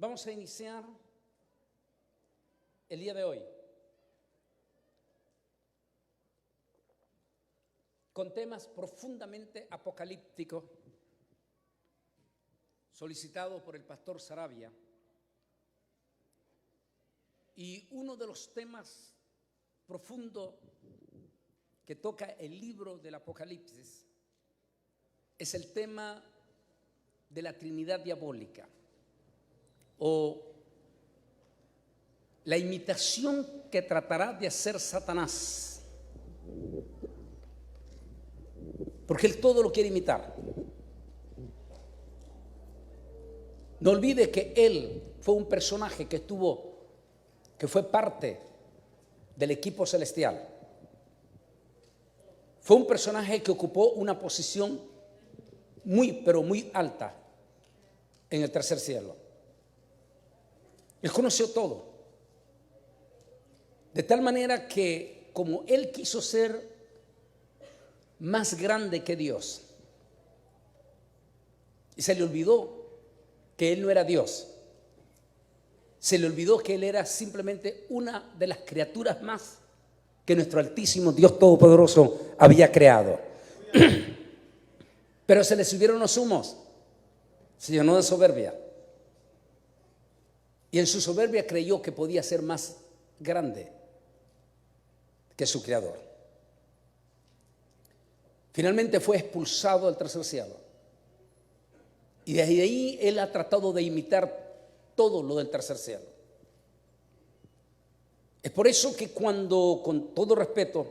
Vamos a iniciar el día de hoy con temas profundamente apocalípticos solicitados por el pastor Saravia. Y uno de los temas profundos que toca el libro del Apocalipsis es el tema de la Trinidad diabólica, o la imitación que tratará de hacer Satanás, porque él todo lo quiere imitar. No olvide que él fue un personaje que fue parte del equipo celestial. Fue un personaje que ocupó una posición pero muy alta en el tercer cielo. Él conoció todo, de tal manera que como él quiso ser más grande que Dios, y se le olvidó que él no era Dios, se le olvidó que él era simplemente una de las criaturas más que nuestro altísimo Dios Todopoderoso había creado. Pero se le subieron los humos, se llenó de soberbia. Y en su soberbia creyó que podía ser más grande que su creador. Finalmente fue expulsado del tercer cielo. Y desde ahí él ha tratado de imitar todo lo del tercer cielo. Es por eso que con todo respeto,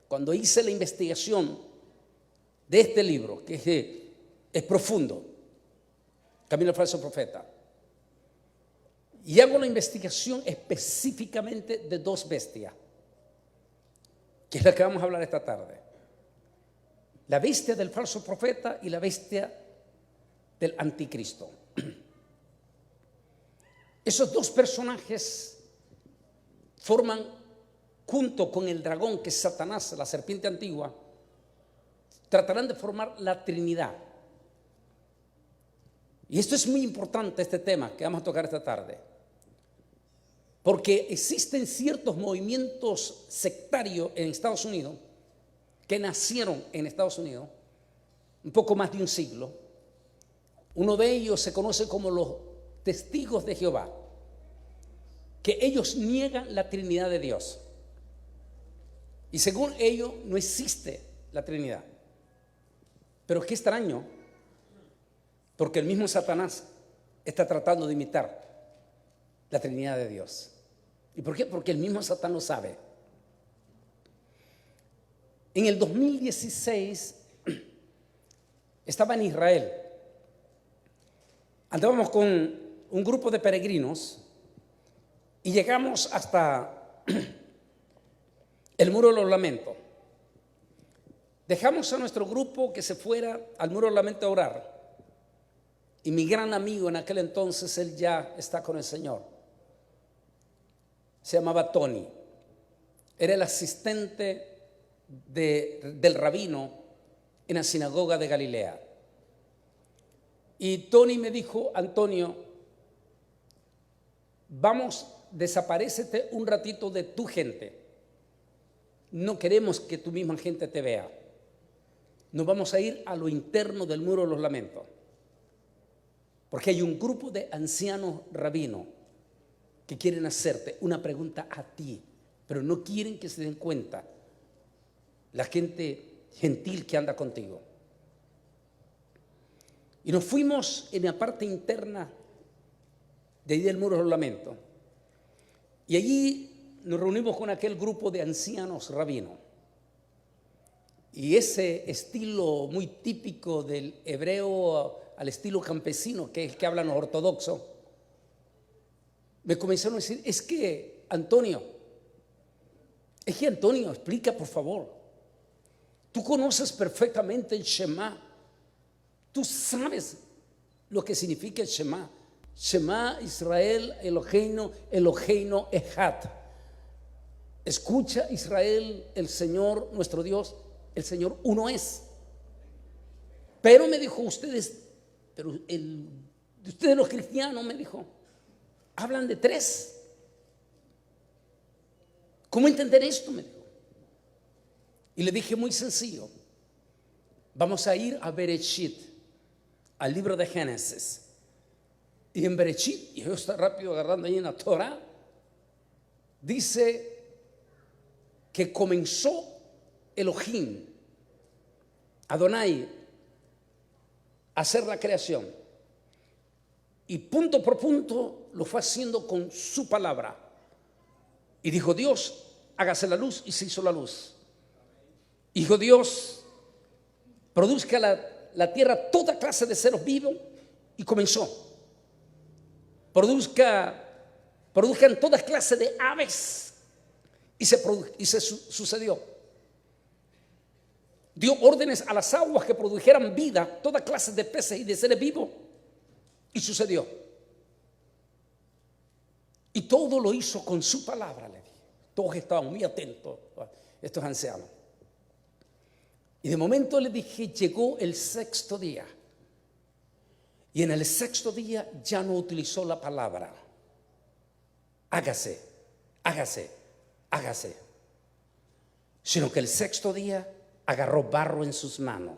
cuando hice la investigación de este libro, que es profundo, Camino al Falso Profeta, y hago la investigación específicamente de dos bestias, que es la que vamos a hablar esta tarde: la bestia del falso profeta y la bestia del anticristo. Esos dos personajes forman, junto con el dragón, que es Satanás, la serpiente antigua, tratarán de formar la Trinidad. Y esto es muy importante, este tema que vamos a tocar esta tarde, porque existen ciertos movimientos sectarios en Estados Unidos que nacieron en Estados Unidos un poco más de un siglo. Uno de ellos se conoce como los Testigos de Jehová, que ellos niegan la Trinidad de Dios. Y según ellos no existe la Trinidad. Pero qué extraño, porque el mismo Satanás está tratando de imitar la Trinidad de Dios. ¿Y por qué? Porque el mismo Satanás lo sabe. En el 2016 estaba en Israel. Andábamos con un grupo de peregrinos y llegamos hasta el Muro de los Lamentos. Dejamos a nuestro grupo que se fuera al Muro de los Lamentos a orar. Y mi gran amigo en aquel entonces, él ya está con el Señor, se llamaba Tony. Era el asistente del rabino en la sinagoga de Galilea. Y Tony me dijo: Antonio, vamos, desaparécete un ratito de tu gente. No queremos que tu misma gente te vea. Nos vamos a ir a lo interno del Muro de los Lamentos, porque hay un grupo de ancianos rabinos que quieren hacerte una pregunta a ti, pero no quieren que se den cuenta la gente gentil que anda contigo. Y nos fuimos en la parte interna de ahí del Muro de los Lamentos, y allí nos reunimos con aquel grupo de ancianos rabinos. Y ese estilo muy típico del hebreo al estilo campesino, que es el que hablan los ortodoxos, me comenzaron a decir: es que Antonio, explica por favor, tú conoces perfectamente el Shema, tú sabes lo que significa el Shema. Shema Israel Eloheinu Echad. Escucha, Israel, el Señor nuestro Dios, el Señor uno es. Pero me dijo, ustedes los cristianos, me dijo, hablan de tres. ¿Cómo entender esto? Me dijo. Y le dije muy sencillo. Vamos a ir a Bereshit, al libro de Génesis. Y en Bereshit, y yo estoy rápido agarrando ahí en la Torah, dice que comenzó Elohim, Adonai, a hacer la creación. Y punto por punto lo fue haciendo con su palabra. Y dijo Dios, hágase la luz, y se hizo la luz. Dijo Dios, produzca la tierra toda clase de seres vivos, y comenzó. Produzcan toda clase de aves, y se sucedió. Dio órdenes a las aguas que produjeran vida, toda clase de peces y de seres vivos, y sucedió. Y todo lo hizo con su palabra, le dije. Todos estaban muy atentos, estos ancianos. Y de momento le dije, llegó el sexto día. Y en el sexto día ya no utilizó la palabra hágase, hágase, hágase, sino que el sexto día agarró barro en sus manos,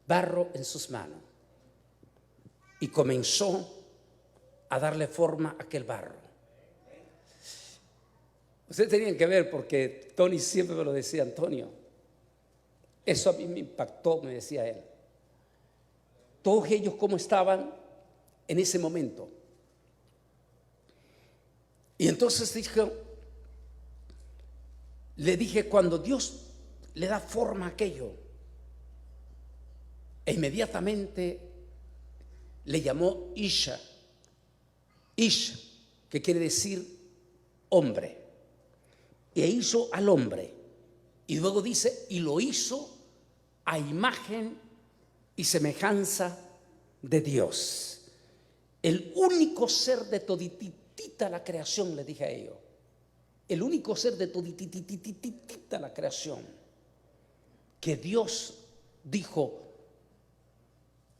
barro en sus manos, y comenzó a darle forma a aquel barro. Ustedes tenían que ver, porque Tony siempre me lo decía, Antonio, eso a mí me impactó, me decía él. Todos ellos cómo estaban en ese momento. Y entonces le dije, cuando Dios le da forma a aquello, e inmediatamente le llamó Isha, que quiere decir hombre, e hizo al hombre, y luego dice, y lo hizo a imagen y semejanza de Dios. El único ser de toditita la creación, le dije a ellos, el único ser de toditititita la creación, que Dios dijo,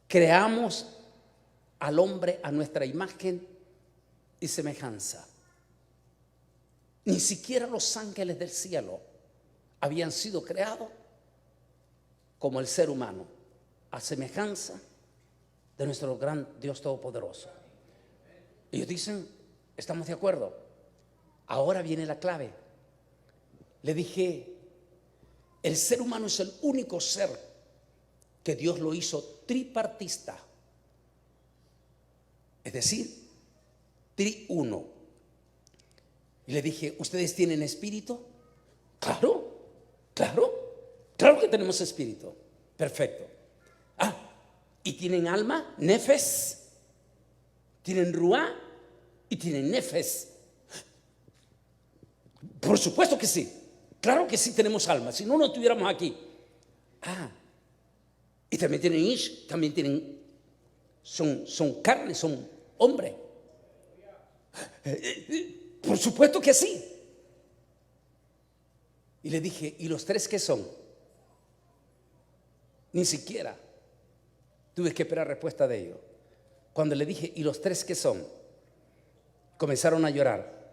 creamos al hombre a nuestra imagen y semejanza. Ni siquiera los ángeles del cielo habían sido creados como el ser humano, a semejanza de nuestro gran Dios Todopoderoso. Ellos dicen, estamos de acuerdo. Ahora viene la clave. Le dije, el ser humano es el único ser que Dios lo hizo tripartista, es decir, triuno. Y le dije, ¿ustedes tienen espíritu? Claro, claro, claro que tenemos espíritu. Perfecto. ¿Y tienen alma? Nefes. ¿Tienen ruá? Y tienen nefes. Por supuesto que sí. Claro que sí tenemos alma. Si no, no estuviéramos aquí. Y también tienen ish. También tienen. Son carne, son hombre. Por supuesto que sí. Y le dije, ¿y los tres qué son? Ni siquiera tuve que esperar respuesta de ellos. Cuando le dije, ¿y los tres qué son? Comenzaron a llorar.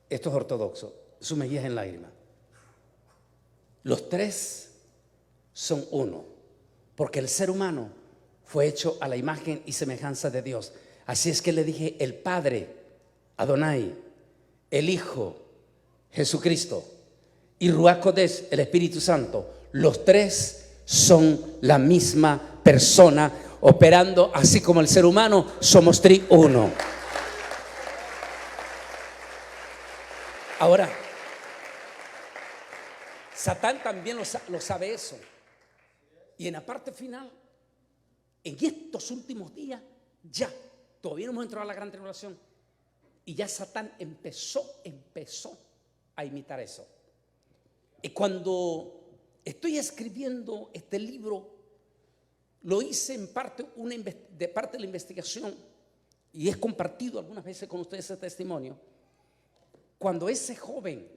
Estos ortodoxos, sus mejillas en lágrimas. Los tres son uno, porque el ser humano fue hecho a la imagen y semejanza de Dios. Así es que le dije, el Padre, Adonai, el Hijo, Jesucristo, y Ruach Kodesh, el Espíritu Santo, los tres son la misma persona, operando así como el ser humano, somos triuno. Ahora, Satán también lo sabe eso. Y en la parte final, en estos últimos días, ya, todavía no hemos entrado a la gran tribulación, y ya Satán empezó a imitar eso. Y cuando estoy escribiendo este libro, lo hice en parte de parte de la investigación, y he compartido algunas veces con ustedes ese testimonio. Cuando ese joven,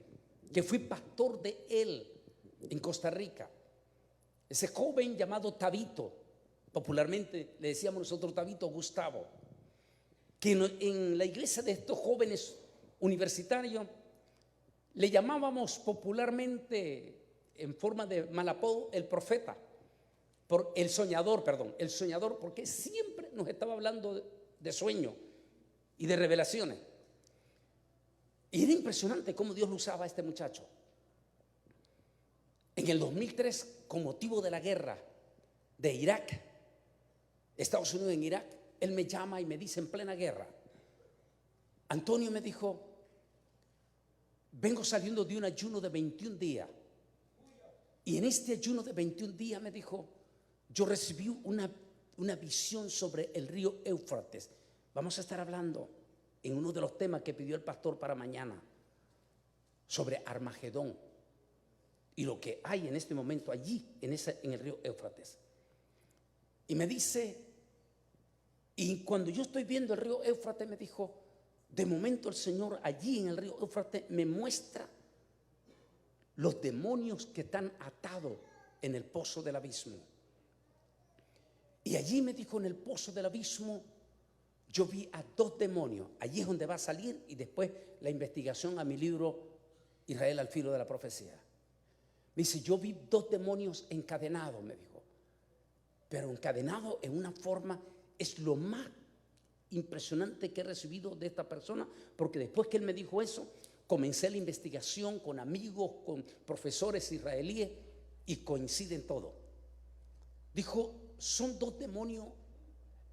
que fui pastor de él en Costa Rica, ese joven llamado Tabito, popularmente le decíamos nosotros Tabito Gustavo, que en la iglesia de estos jóvenes universitarios le llamábamos popularmente, en forma de mal apodo, el profeta, el soñador, porque siempre nos estaba hablando de sueños y de revelaciones. Y era impresionante cómo Dios lo usaba a este muchacho. En el 2003, con motivo de la guerra de Irak, Estados Unidos en Irak, él me llama y me dice en plena guerra: Antonio, me dijo, vengo saliendo de un ayuno de 21 días. Y en este ayuno de 21 días, me dijo, yo recibí una visión sobre el río Éufrates. Vamos a estar hablando en uno de los temas que pidió el pastor para mañana, sobre Armagedón y lo que hay en este momento allí, en el río Éufrates. Y me dice, y cuando yo estoy viendo el río Éufrates, me dijo, de momento el Señor allí en el río Éufrates me muestra los demonios que están atados en el pozo del abismo. Y allí, me dijo, en el pozo del abismo, yo vi a 2 demonios. Allí es donde va a salir, y después la investigación a mi libro Israel al filo de la profecía. Me dice, yo vi 2 demonios encadenados, me dijo, pero encadenados en una forma, es lo más impresionante que he recibido de esta persona, porque después que él me dijo eso, comencé la investigación con amigos, con profesores israelíes, y coinciden todo. Dijo, son 2 demonios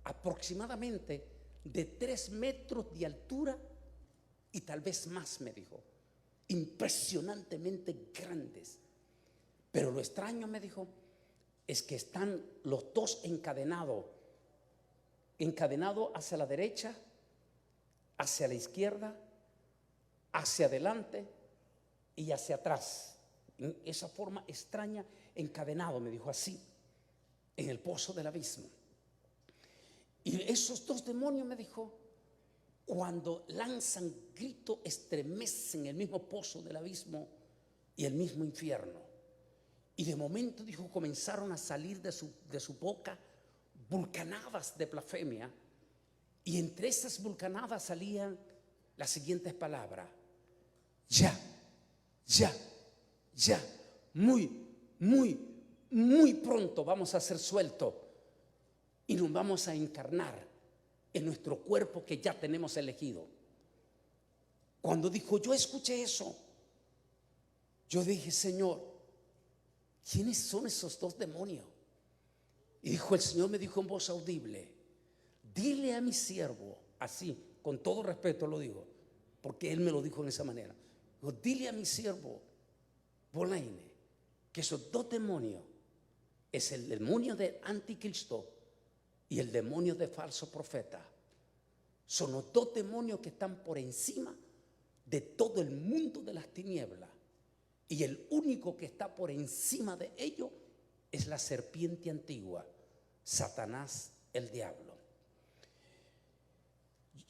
aproximadamente de 3 metros de altura y tal vez más, me dijo, impresionantemente grandes. Pero lo extraño, me dijo, es que están los 2 encadenados hacia la derecha, hacia la izquierda, hacia adelante y hacia atrás, en esa forma extraña, encadenado, me dijo, así, en el pozo del abismo. Y esos 2 demonios, me dijo, cuando lanzan grito, estremecen el mismo pozo del abismo y el mismo infierno. Y de momento, dijo, comenzaron a salir de su boca vulcanadas de blasfemia, y entre esas vulcanadas salían las siguientes palabras: ya, muy pronto vamos a ser sueltos y nos vamos a encarnar en nuestro cuerpo que ya tenemos elegido. Cuando dijo, yo escuché eso, yo dije, Señor, ¿quiénes son esos 2 demonios? Y dijo, el Señor me dijo en voz audible, dile a mi siervo, así, con todo respeto lo digo, porque él me lo dijo en esa manera. Dijo, dile a mi siervo Bolaine que esos 2 demonios es el demonio de anticristo y el demonio de falso profeta. Son los 2 demonios que están por encima de todo el mundo de las tinieblas, y el único que está por encima de ellos es la serpiente antigua, Satanás, el diablo.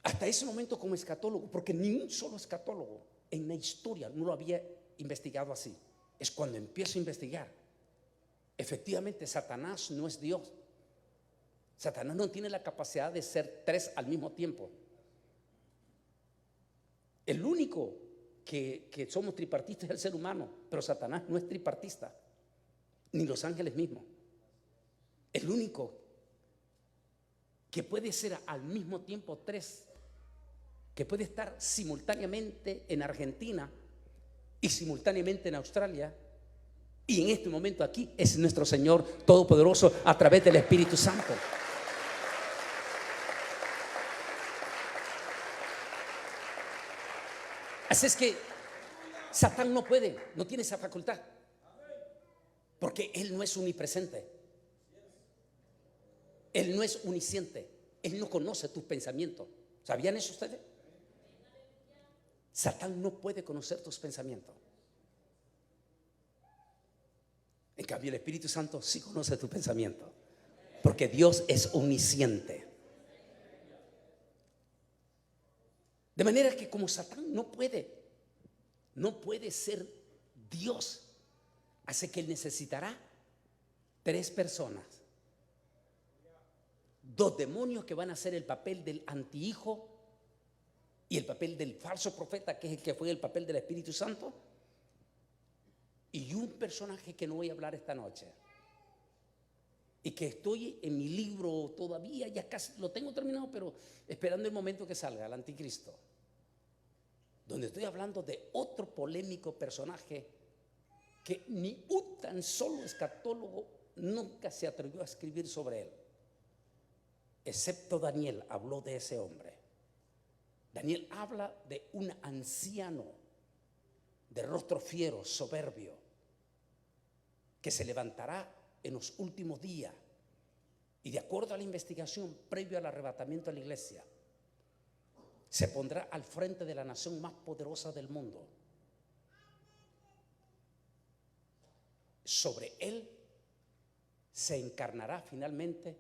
Hasta ese momento, como escatólogo, porque ni un solo escatólogo en la historia no lo había investigado así, es cuando empiezo a investigar. Efectivamente, Satanás no es Dios. Satanás no tiene la capacidad de ser 3 al mismo tiempo. El único que somos tripartistas es el ser humano, pero Satanás no es tripartista, ni los ángeles mismos. El único que puede ser al mismo tiempo 3, que puede estar simultáneamente en Argentina y simultáneamente en Australia y en este momento aquí, es nuestro Señor Todopoderoso a través del Espíritu Santo. Así es que Satán no puede, no tiene esa facultad, porque él no es omnipresente, él no es omnisciente, él no conoce tus pensamientos. ¿Sabían eso ustedes? Satán no puede conocer tus pensamientos. En cambio, el Espíritu Santo sí conoce tus pensamientos, porque Dios es omnisciente. De manera que como Satán no puede ser Dios, hace que él necesitará 3 personas, dos demonios que van a hacer el papel del antihijo y el papel del falso profeta, que es el que fue el papel del Espíritu Santo, y un personaje que no voy a hablar esta noche y que estoy en mi libro todavía, ya casi lo tengo terminado, pero esperando el momento que salga, el anticristo, donde estoy hablando de otro polémico personaje que ni un tan solo escatólogo nunca se atrevió a escribir sobre él, excepto Daniel habló de ese hombre. Daniel habla de un anciano de rostro fiero, soberbio, que se levantará en los últimos días y, de acuerdo a la investigación previo al arrebatamiento de la iglesia, se pondrá al frente de la nación más poderosa del mundo. Sobre él se encarnará finalmente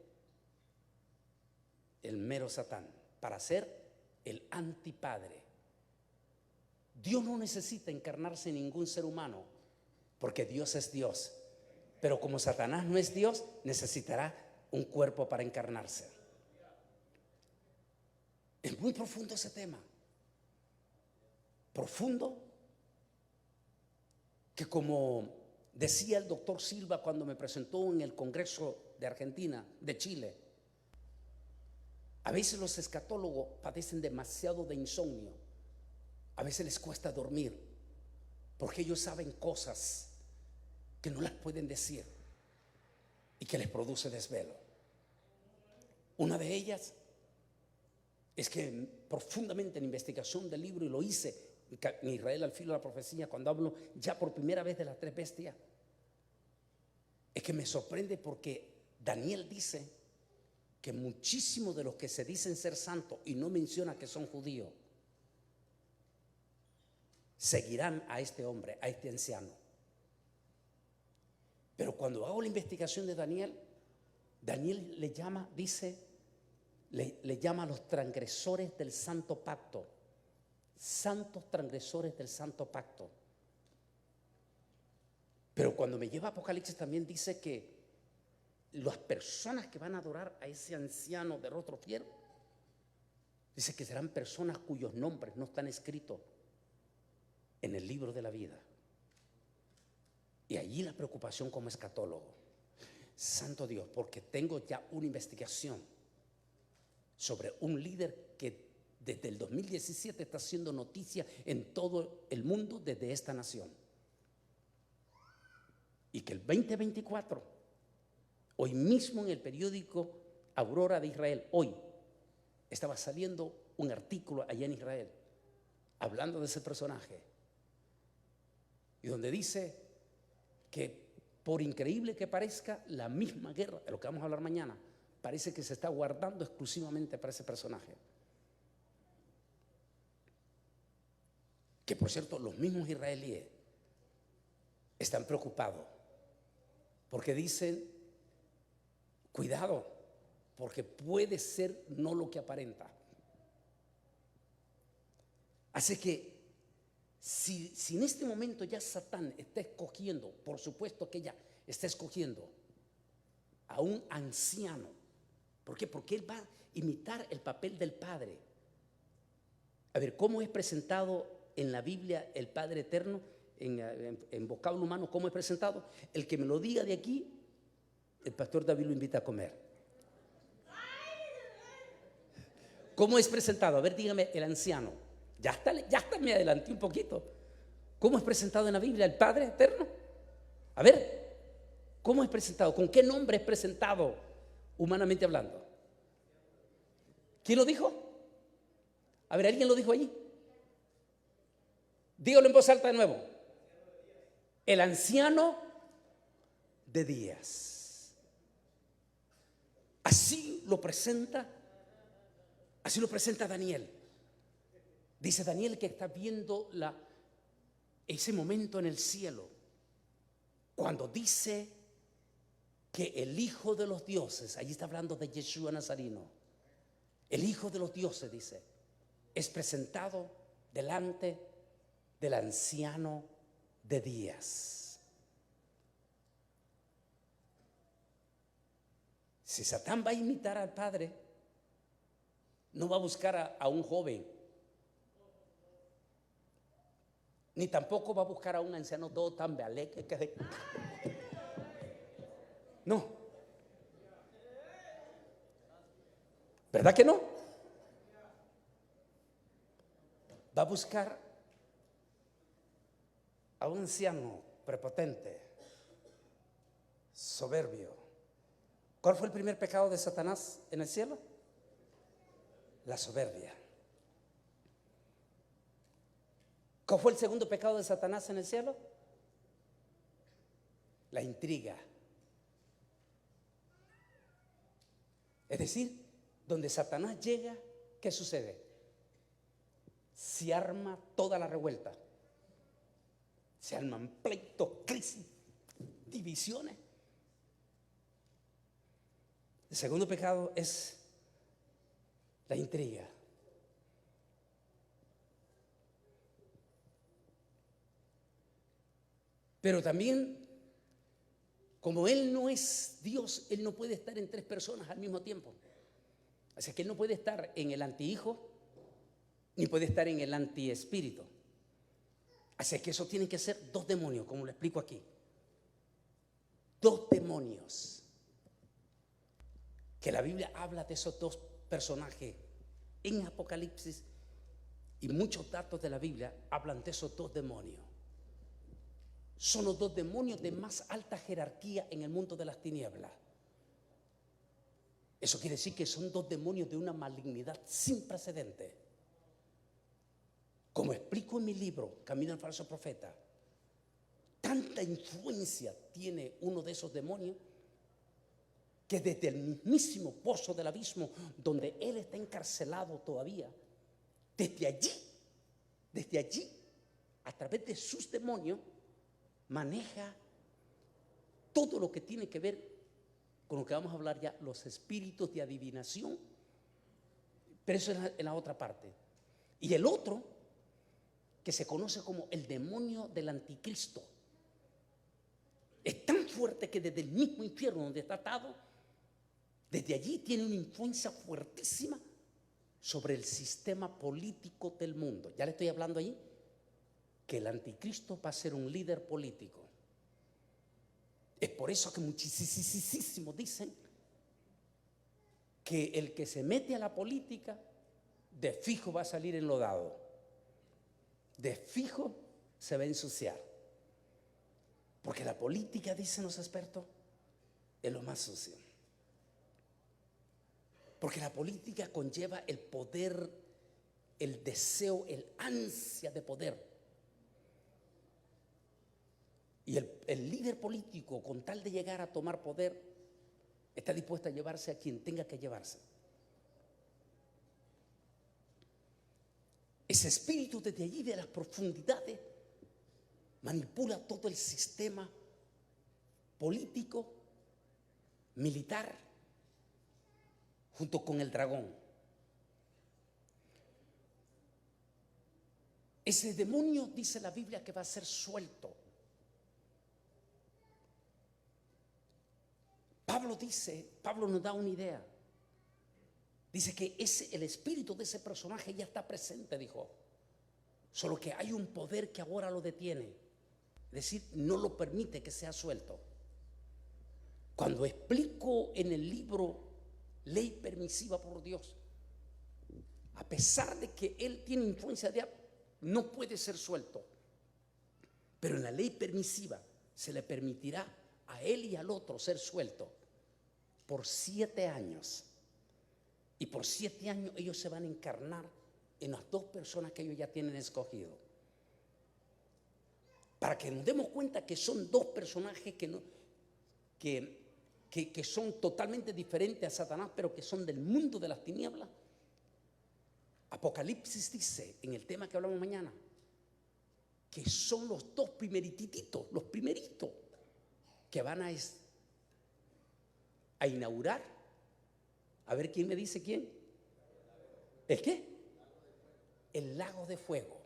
el mero Satán para ser el antipadre. Dios no necesita encarnarse en ningún ser humano porque Dios es Dios, pero como Satanás no es Dios, necesitará un cuerpo para encarnarse. Es muy profundo ese tema, profundo, que como decía el doctor Silva cuando me presentó en el Congreso de Argentina, de Chile, a veces los escatólogos padecen demasiado de insomnio, a veces les cuesta dormir, porque ellos saben cosas que no las pueden decir y que les produce desvelo. Una de ellas es que profundamente en investigación del libro, y lo hice en Israel al filo de la profecía, cuando hablo ya por primera vez de las tres bestias, es que me sorprende porque Daniel dice que muchísimos de los que se dicen ser santos y no menciona que son judíos, seguirán a este hombre, a este anciano. Pero cuando hago la investigación de Daniel, Daniel le llama, dice, le llama a los transgresores del santo pacto, santos transgresores del santo pacto. Pero cuando me lleva a Apocalipsis también dice que las personas que van a adorar a ese anciano de rostro fiero, dice que serán personas cuyos nombres no están escritos en el libro de la vida. Y allí la preocupación como escatólogo. Santo Dios, porque tengo ya una investigación sobre un líder que desde el 2017 está haciendo noticia en todo el mundo desde esta nación. Y que el 2024, hoy mismo en el periódico Aurora de Israel, hoy estaba saliendo un artículo allá en Israel hablando de ese personaje, y donde dice que, por increíble que parezca, la misma guerra, de lo que vamos a hablar mañana, parece que se está guardando exclusivamente para ese personaje. Que, por cierto, los mismos israelíes están preocupados porque dicen, cuidado, porque puede ser no lo que aparenta. Así que si en este momento ya Satán está escogiendo, por supuesto que ya está escogiendo a un anciano. ¿Por qué? Porque él va a imitar el papel del Padre. A ver, ¿cómo es presentado en la Biblia el Padre Eterno? En vocablo humano, ¿cómo es presentado? El que me lo diga de aquí, el pastor David lo invita a comer. ¿Cómo es presentado? A ver, dígame, el anciano. Ya está, me adelanté un poquito. ¿Cómo es presentado en la Biblia el Padre Eterno? A ver, ¿cómo es presentado? ¿Con qué nombre es presentado humanamente hablando? ¿Quién lo dijo? A ver, ¿alguien lo dijo allí? Dígalo en voz alta de nuevo. El anciano de días. Así lo presenta Daniel. Dice Daniel que está viendo ese momento en el cielo, cuando dice que el Hijo de los dioses, allí está hablando de Yeshua Nazareno, el Hijo de los dioses, dice, es presentado delante del anciano de días. Si Satán va a imitar al padre, no va a buscar a un joven, ni tampoco va a buscar a un anciano todo tan bealeque que no. ¿Verdad que no? Va a buscar a un anciano prepotente, soberbio. ¿Cuál fue el primer pecado de Satanás en el cielo? La soberbia. ¿Cuál fue el segundo pecado de Satanás en el cielo? La intriga. Es decir, donde Satanás llega, ¿qué sucede? Se arma toda la revuelta. Se arman pleitos, crisis, divisiones. El segundo pecado es la intriga. Pero también, como Él no es Dios, Él no puede estar en tres personas al mismo tiempo. Así que Él no puede estar en el antihijo, ni puede estar en el antiespíritu. Así que eso tienen que ser dos demonios, como lo explico aquí. Dos demonios. Que la Biblia habla de esos dos personajes en Apocalipsis, y muchos datos de la Biblia hablan de esos dos demonios. Son los dos demonios de más alta jerarquía en el mundo de las tinieblas. Eso quiere decir que son dos demonios de una malignidad sin precedente. Como explico en mi libro, Camino al Falso Profeta, tanta influencia tiene uno de esos demonios que desde el mismísimo pozo del abismo, donde él está encarcelado todavía, desde allí, a través de sus demonios, maneja todo lo que tiene que ver con lo que vamos a hablar ya, los espíritus de adivinación. Pero eso es en la otra parte. Y el otro, que se conoce como el demonio del anticristo, es tan fuerte que desde el mismo infierno donde está atado, desde allí tiene una influencia fuertísima sobre el sistema político del mundo. Ya le estoy hablando allí que el anticristo va a ser un líder político. Es por eso que muchísimos dicen que el que se mete a la política de fijo va a salir enlodado, de fijo se va a ensuciar, porque la política, dicen los expertos, es lo más sucio. Porque la política conlleva el poder, el deseo, el ansia de poder. Y el líder político, con tal de llegar a tomar poder, está dispuesto a llevarse a quien tenga que llevarse. Ese espíritu desde allí, de las profundidades, manipula todo el sistema político, militar, junto con el dragón. Ese demonio, dice la Biblia, que va a ser suelto. Pablo nos da una idea. Dice que el espíritu de ese personaje ya está presente, dijo. Solo que hay un poder que ahora lo detiene. Es decir, no lo permite que sea suelto. Cuando explico en el libro Ley Permisiva por Dios, a pesar de que él tiene influencia de diablo, no puede ser suelto. Pero en la ley permisiva se le permitirá a él y al otro ser suelto por 7 años. Y por 7 años ellos se van a encarnar en las dos personas que ellos ya tienen escogido. Para que nos demos cuenta que son dos personajes que son totalmente diferentes a Satanás, pero que son del mundo de las tinieblas. Apocalipsis dice, en el tema que hablamos mañana, que son los dos primerititos, los primeritos, que van a inaugurar. A ver, ¿quién me dice quién? ¿El qué? El lago de fuego.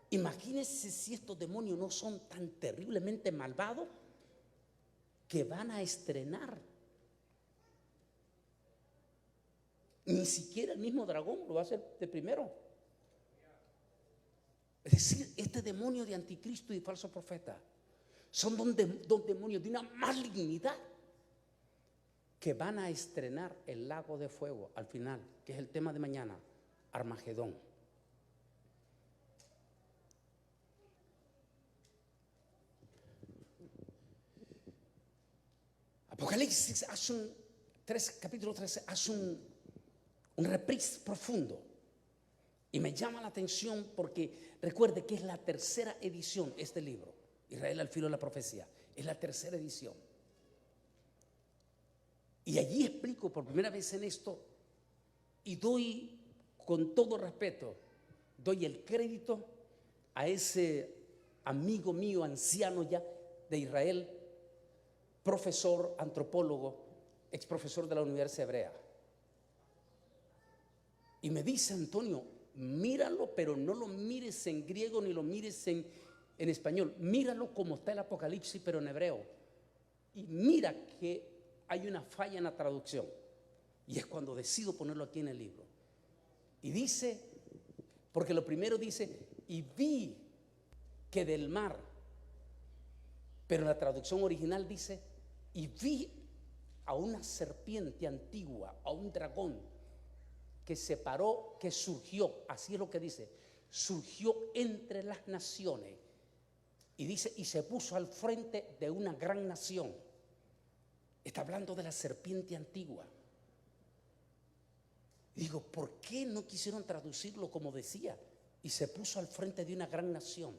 Imagínense si estos demonios no son tan terriblemente malvados que van a estrenar Ni siquiera el mismo dragón lo va a hacer de primero. Es decir, este demonio de anticristo y falso profeta son dos demonios de una malignidad que van a estrenar el lago de fuego al final, que es el tema de mañana, Armagedón. Apocalipsis hace capítulo 13 hace un reprise profundo. Y me llama la atención porque recuerde que es la tercera edición este libro, Israel al filo de la profecía. Es la tercera edición. Y allí explico por primera vez en esto y doy, con todo respeto, doy el crédito a ese amigo mío, anciano ya de Israel, profesor, antropólogo, ex profesor de la Universidad Hebrea. Y me dice: Antonio, míralo, pero no lo mires en griego ni lo mires en español. Míralo como está el Apocalipsis, pero en hebreo. Y mira que hay una falla en la traducción. Y es cuando decido ponerlo aquí en el libro. Y dice, porque lo primero dice, y vi que del mar, pero en la traducción original dice, y vi a una serpiente antigua, a un dragón que se paró, que surgió, así es lo que dice, surgió entre las naciones. Y dice, y se puso al frente de una gran nación. Está hablando de la serpiente antigua. Y digo, ¿por qué no quisieron traducirlo como decía? Y se puso al frente de una gran nación.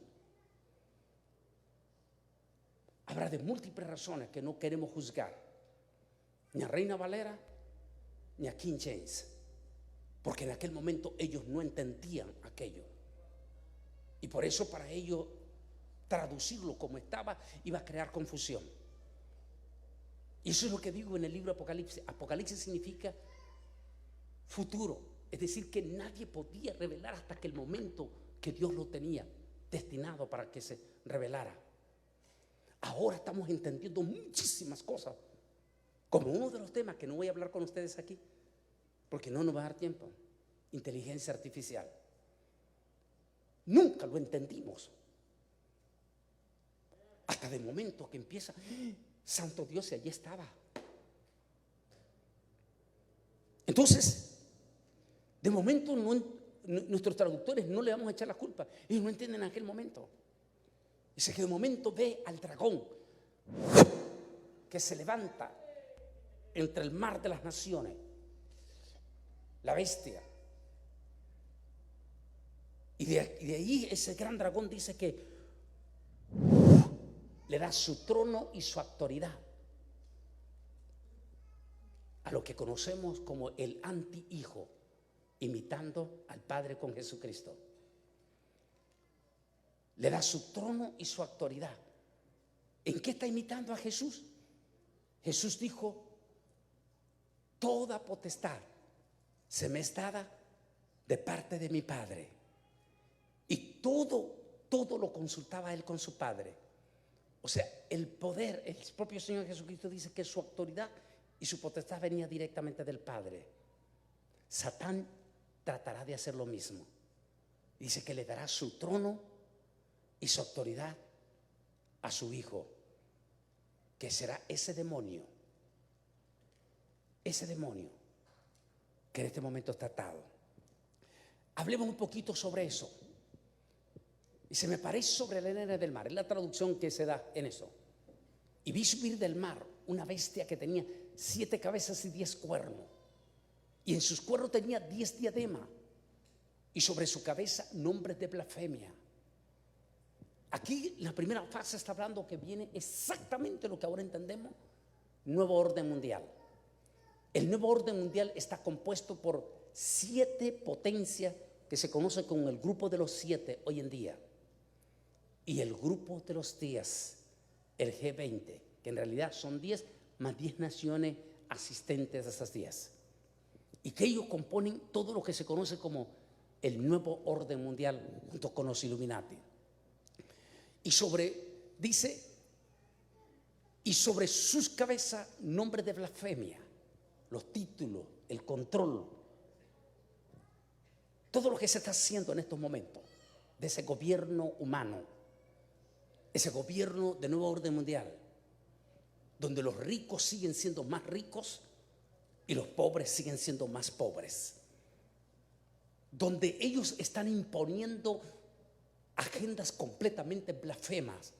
Habrá de múltiples razones que no queremos juzgar, ni a Reina Valera, ni a King James, porque en aquel momento ellos no entendían aquello. Y por eso para ellos traducirlo como estaba iba a crear confusión. Y eso es lo que digo en el libro Apocalipsis. Apocalipsis significa futuro, es decir, que nadie podía revelar hasta que el momento que Dios lo tenía destinado para que se revelara. Ahora estamos entendiendo muchísimas cosas, como uno de los temas que no voy a hablar con ustedes aquí, porque no nos va a dar tiempo: inteligencia artificial. Nunca lo entendimos hasta de momento que empieza, santo Dios, y allí estaba. Entonces, de momento nuestros traductores no le vamos a echar la culpa. Ellos no entienden en aquel momento. Dice que de momento ve al dragón que se levanta entre el mar de las naciones, la bestia. Y de ahí ese gran dragón dice que le da su trono y su autoridad a lo que conocemos como el antihijo, imitando al Padre con Jesucristo. Le da su trono y su autoridad. ¿En qué está imitando a Jesús? Jesús dijo: toda potestad se me es dada de parte de mi Padre. Y todo lo consultaba él con su Padre. O sea, el poder, el propio Señor Jesucristo dice que su autoridad y su potestad venía directamente del Padre. Satán tratará de hacer lo mismo. Dice que le dará su trono y su autoridad a su hijo, que será ese demonio que en este momento está atado. Hablemos un poquito sobre eso. Y se me parece sobre la arena del mar, es la traducción que se da en eso. Y vi subir del mar una bestia que tenía 7 cabezas y 10 cuernos, y en sus cuernos tenía 10 diademas, y sobre su cabeza nombres de blasfemia. Aquí la primera fase está hablando que viene exactamente lo que ahora entendemos: nuevo orden mundial. El nuevo orden mundial está compuesto por 7 potencias que se conoce como el grupo de los 7 hoy en día, y el grupo de los 10, el G20, que en realidad son 10 más 10 naciones asistentes a esas 10, y que ellos componen todo lo que se conoce como el nuevo orden mundial junto con los Illuminati. Y dice, y sobre sus cabezas nombres de blasfemia, los títulos, el control, todo lo que se está haciendo en estos momentos de ese gobierno humano, ese gobierno de nuevo orden mundial, donde los ricos siguen siendo más ricos y los pobres siguen siendo más pobres, donde ellos están imponiendo agendas completamente blasfemas,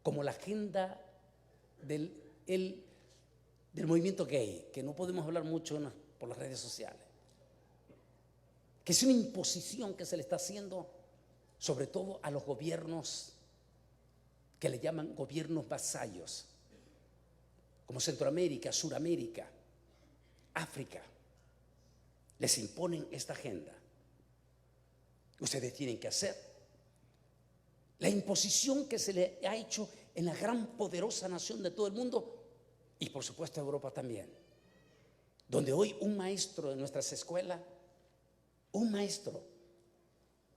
como la agenda del movimiento gay, que no podemos hablar mucho por las redes sociales, que es una imposición que se le está haciendo sobre todo a los gobiernos que le llaman gobiernos vasallos, como Centroamérica, Suramérica, África. Les imponen esta agenda. Ustedes tienen que hacer. La imposición que se le ha hecho en la gran poderosa nación de todo el mundo, y por supuesto Europa también, donde hoy un maestro de nuestras escuelas, un maestro,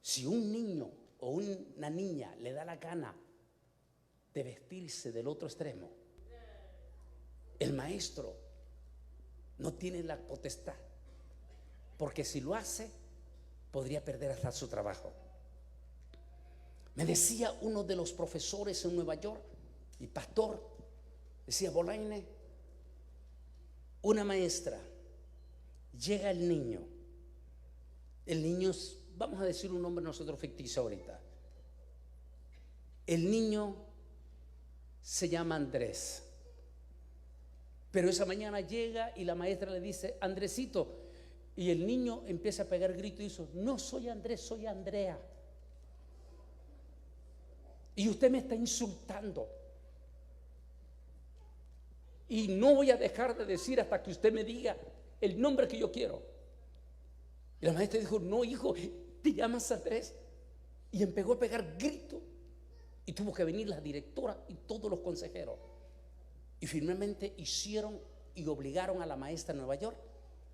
si un niño o una niña le da la gana de vestirse del otro extremo, el maestro no tiene la potestad, porque si lo hace podría perder hasta su trabajo. Me decía uno de los profesores en Nueva York y pastor, decía: Bolaine, una maestra, llega el niño, es, vamos a decir un nombre nosotros ficticio ahorita, el niño se llama Andrés, pero esa mañana llega y la maestra le dice: Andresito, y el niño empieza a pegar gritos y dice: no soy Andrés, soy Andrea, y usted me está insultando y no voy a dejar de decir hasta que usted me diga el nombre que yo quiero. Y la maestra dijo: no, hijo, te llamas Andrés. Y empezó a pegar gritos y tuvo que venir la directora y todos los consejeros, y finalmente hicieron y obligaron a la maestra de Nueva York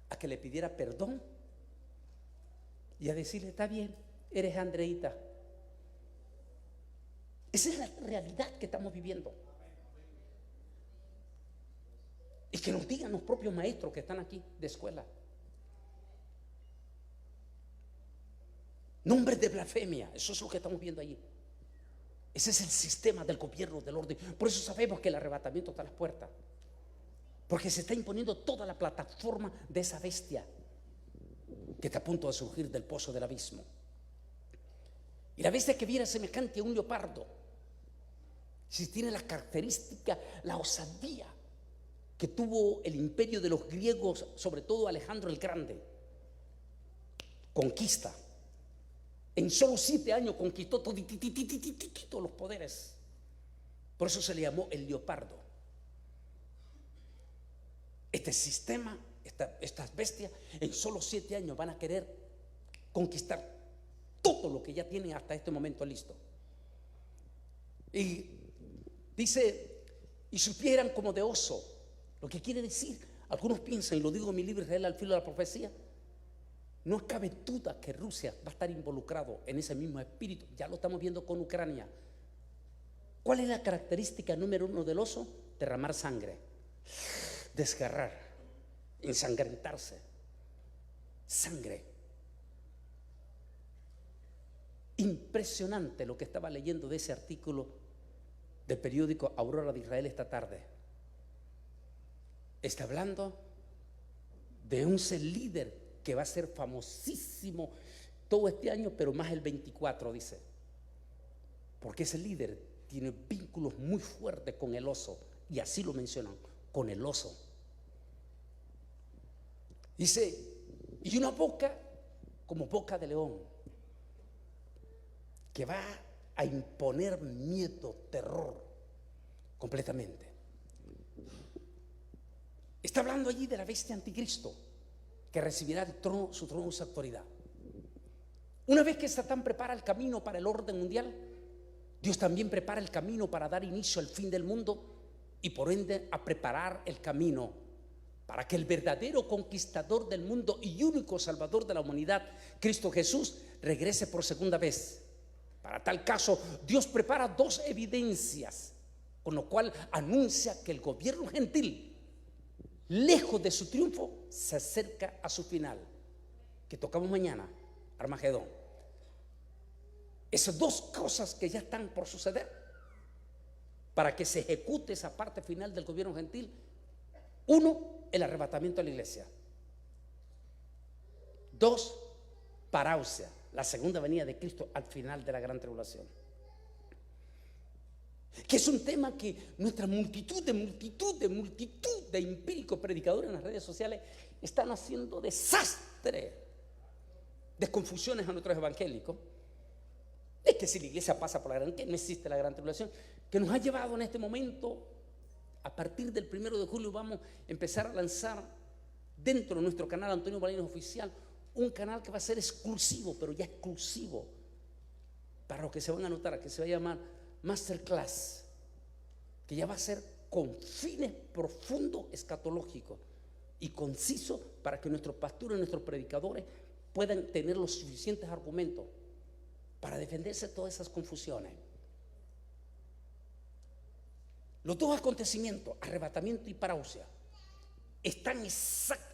a que le pidiera perdón y a decirle: está bien, eres Andreita. Esa es la realidad que estamos viviendo. Y que nos digan los propios maestros que están aquí de escuela. Nombres de blasfemia, eso es lo que estamos viendo allí. Ese es el sistema del gobierno, del orden. Por eso sabemos que el arrebatamiento está a las puertas, porque se está imponiendo toda la plataforma de esa bestia que está a punto de surgir del pozo del abismo. Y la bestia que viera semejante a un leopardo, si tiene la característica, la osadía que tuvo el imperio de los griegos, sobre todo Alejandro el Grande. Conquista. En solo 7 años conquistó todos los poderes. Por eso se le llamó el leopardo. Este sistema, estas bestias, en solo 7 años van a querer conquistar todo lo que ya tienen hasta este momento listo. Y dice: y supieran como de oso. Lo que quiere decir, algunos piensan, y lo digo en mi libro Israel al filo de la profecía, no cabe duda que Rusia va a estar involucrado en ese mismo espíritu. Ya lo estamos viendo con Ucrania. ¿Cuál es la característica número 1 del oso? Derramar sangre, desgarrar, ensangrentarse. Sangre. Impresionante lo que estaba leyendo de ese artículo del periódico Aurora de Israel esta tarde. Está hablando de un ser líder que va a ser famosísimo todo este año, pero más el 24, dice, porque ese líder tiene vínculos muy fuertes con el oso, y así lo mencionan, con el oso. Dice: y una boca como boca de león, que va a imponer miedo, terror, completamente. Está hablando allí de la bestia anticristo, que recibirá el trono, su trono, su autoridad. Una vez que Satán prepara el camino para el orden mundial, Dios también prepara el camino para dar inicio al fin del mundo, y por ende a preparar el camino para que el verdadero conquistador del mundo y único salvador de la humanidad, Cristo Jesús, regrese por segunda vez. Para tal caso, Dios prepara 2 evidencias, con lo cual anuncia que el gobierno gentil, lejos de su triunfo, se acerca a su final, que tocamos mañana, Armagedón. Esas dos cosas que ya están por suceder para que se ejecute esa parte final del gobierno gentil. Uno, el arrebatamiento de la iglesia. Dos, parousia, la segunda venida de Cristo al final de la gran tribulación. Que es un tema que nuestra multitud de empíricos predicadores en las redes sociales están haciendo desastre de confusiones a nuestros evangélicos. Es que si la iglesia pasa por la gran, que no existe la gran tribulación, que nos ha llevado en este momento, a partir del 1 de julio vamos a empezar a lanzar dentro de nuestro canal Antonio Balinos Oficial un canal que va a ser exclusivo, pero ya exclusivo para los que se van a anotar, que se va a llamar Masterclass, que ya va a ser con fines profundos escatológicos y concisos para que nuestros pastores, nuestros predicadores puedan tener los suficientes argumentos para defenderse de todas esas confusiones. Los dos acontecimientos, arrebatamiento y parousia, están exactos.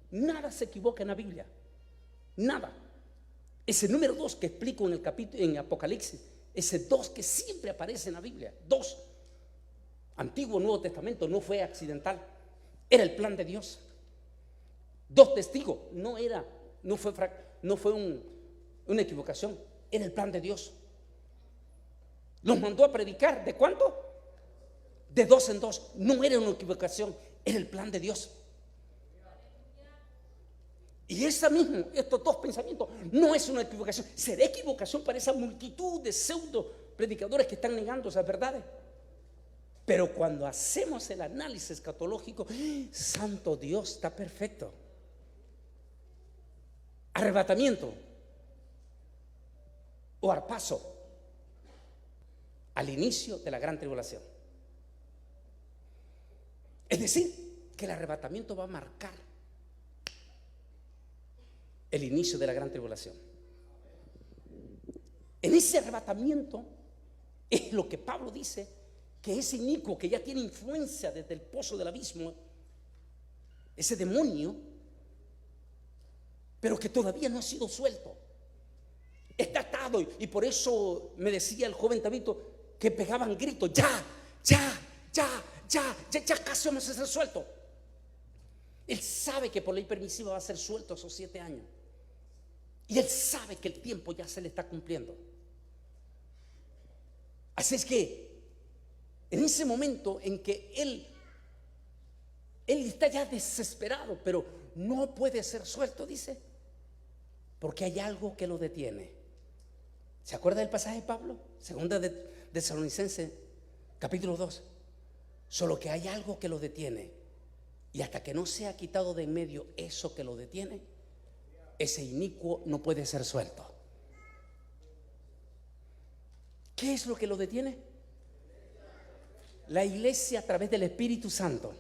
Nada se equivoca en la Biblia, nada. Ese número 2 que explico en el capítulo en Apocalipsis, ese 2 que siempre aparece en la Biblia, 2, Antiguo Nuevo Testamento, no fue accidental, era el plan de Dios. 2 testigos, no fue una equivocación, era el plan de Dios. Los mandó a predicar, ¿de cuánto? De 2 en 2, no era una equivocación, era el plan de Dios. Y estos dos pensamientos no es una equivocación. Será equivocación para esa multitud de pseudo predicadores que están negando esas verdades. Pero cuando hacemos el análisis escatológico, santo Dios, está perfecto. Arrebatamiento o arpazo al inicio de la gran tribulación. Es decir, que el arrebatamiento va a marcar el inicio de la gran tribulación. En ese arrebatamiento es lo que Pablo dice, que ese inicuo que ya tiene influencia desde el pozo del abismo, ese demonio, pero que todavía no ha sido suelto, está atado. Y por eso me decía el joven Tabito que pegaban gritos: ya casi vamos a ser sueltos. Él sabe que por ley permisiva va a ser suelto esos 7 años. Y él sabe que el tiempo ya se le está cumpliendo. Así es que en ese momento en que él está ya desesperado, pero no puede ser suelto, dice, porque hay algo que lo detiene. ¿Se acuerda del pasaje de Pablo? Segunda de Tesalonicenses, capítulo 2. Solo que hay algo que lo detiene. Y hasta que no sea quitado de en medio eso que lo detiene, ese inicuo no puede ser suelto. ¿Qué es lo que lo detiene? La iglesia a través del Espíritu Santo.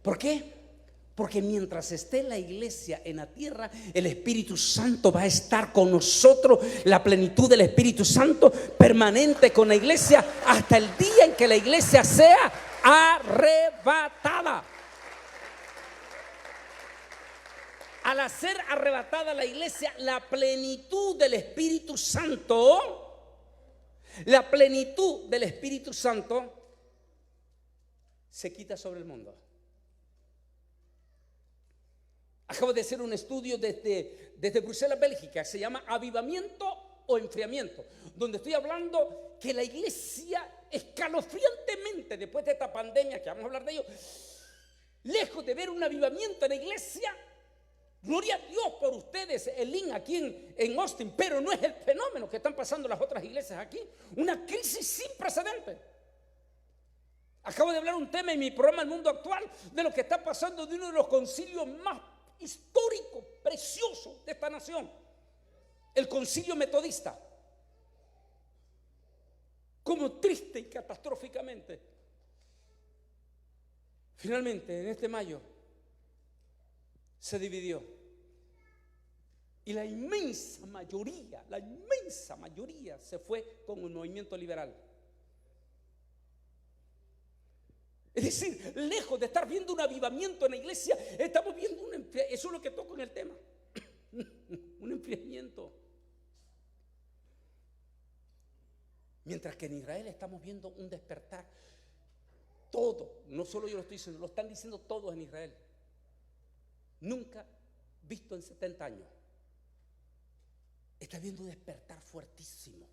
¿Por qué? Porque mientras esté la iglesia en la tierra, el Espíritu Santo va a estar con nosotros. La plenitud del Espíritu Santo permanente con la iglesia hasta el día en que la iglesia sea arrebatada. Al ser arrebatada la iglesia, la plenitud del Espíritu Santo, se quita sobre el mundo. Acabo de hacer un estudio desde Bruselas, Bélgica, se llama Avivamiento o Enfriamiento, donde estoy hablando que la iglesia escalofriantemente, después de esta pandemia, que vamos a hablar de ello, lejos de ver un avivamiento en la iglesia, gloria a Dios por ustedes, el link aquí en Austin, pero no es el fenómeno que están pasando las otras iglesias aquí. Una crisis sin precedentes. Acabo de hablar un tema en mi programa El Mundo Actual de lo que está pasando de uno de los concilios más históricos, preciosos de esta nación, el concilio metodista. Como triste y catastróficamente, finalmente en este mayo se dividió. Y la inmensa mayoría se fue con el movimiento liberal. Es decir, lejos de estar viendo un avivamiento en la iglesia, estamos viendo eso es lo que toco en el tema. un enfriamiento. Mientras que en Israel estamos viendo un despertar. Todo, no solo yo lo estoy diciendo, lo están diciendo todos en Israel. Nunca visto en 70 años. Está viendo un despertar fuertísimo.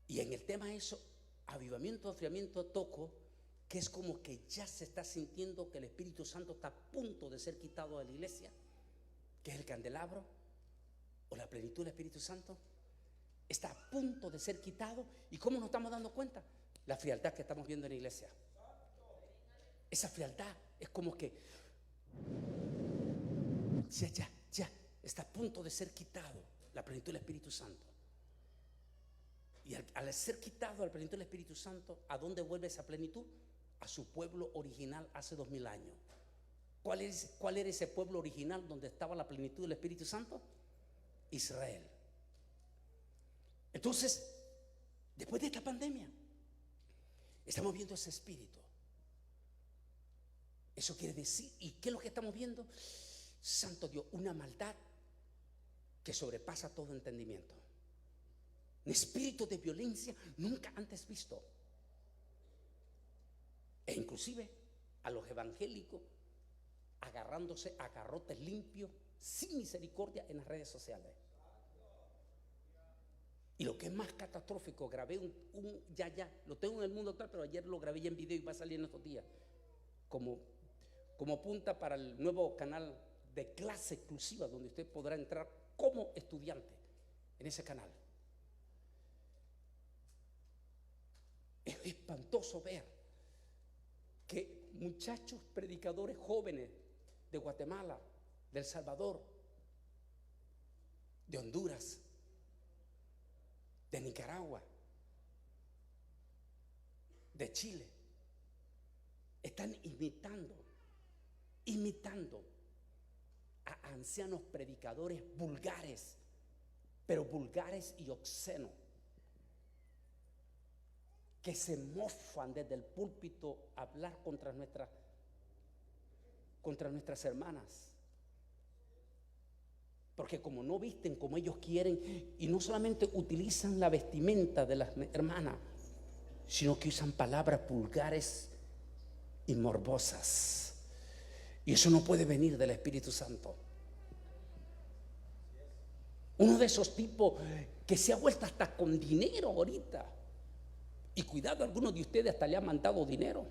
Y en el tema de eso, avivamiento, enfriamiento, toco, que es como que ya se está sintiendo que el Espíritu Santo está a punto de ser quitado de la iglesia, que es el candelabro o la plenitud del Espíritu Santo. Está a punto de ser quitado. ¿Y cómo nos estamos dando cuenta? La frialdad que estamos viendo en la iglesia. Esa frialdad es como que ya está a punto de ser quitado la plenitud del Espíritu Santo. Y al ser quitado la plenitud del Espíritu Santo, ¿a dónde vuelve esa plenitud? A su pueblo original hace 2000 años. ¿Cuál era ese pueblo original donde estaba la plenitud del Espíritu Santo? Israel. Entonces, después de esta pandemia, estamos viendo ese espíritu. Eso quiere decir, ¿y qué es lo que estamos viendo? Santo Dios, una maldad que sobrepasa todo entendimiento. Un espíritu de violencia nunca antes visto. E inclusive a los evangélicos agarrándose a garrotes limpios, sin misericordia, en las redes sociales. Y lo que es más catastrófico, grabé lo tengo en el mundo actual, pero ayer lo grabé ya en video y va a salir en estos días, como punta para el nuevo canal de clase exclusiva, donde usted podrá entrar como estudiante en ese canal. Es espantoso ver que muchachos predicadores jóvenes de Guatemala, de El Salvador, de Honduras, de Nicaragua, de Chile, están imitando a ancianos predicadores vulgares, pero vulgares y obscenos, que se mofan desde el púlpito a hablar contra nuestras hermanas. Porque como no visten como ellos quieren, y no solamente utilizan la vestimenta de las hermanas, sino que usan palabras vulgares y morbosas. Y eso no puede venir del Espíritu Santo. Uno de esos tipos que se ha vuelto hasta con dinero ahorita. Y cuidado, algunos de ustedes hasta le han mandado dinero.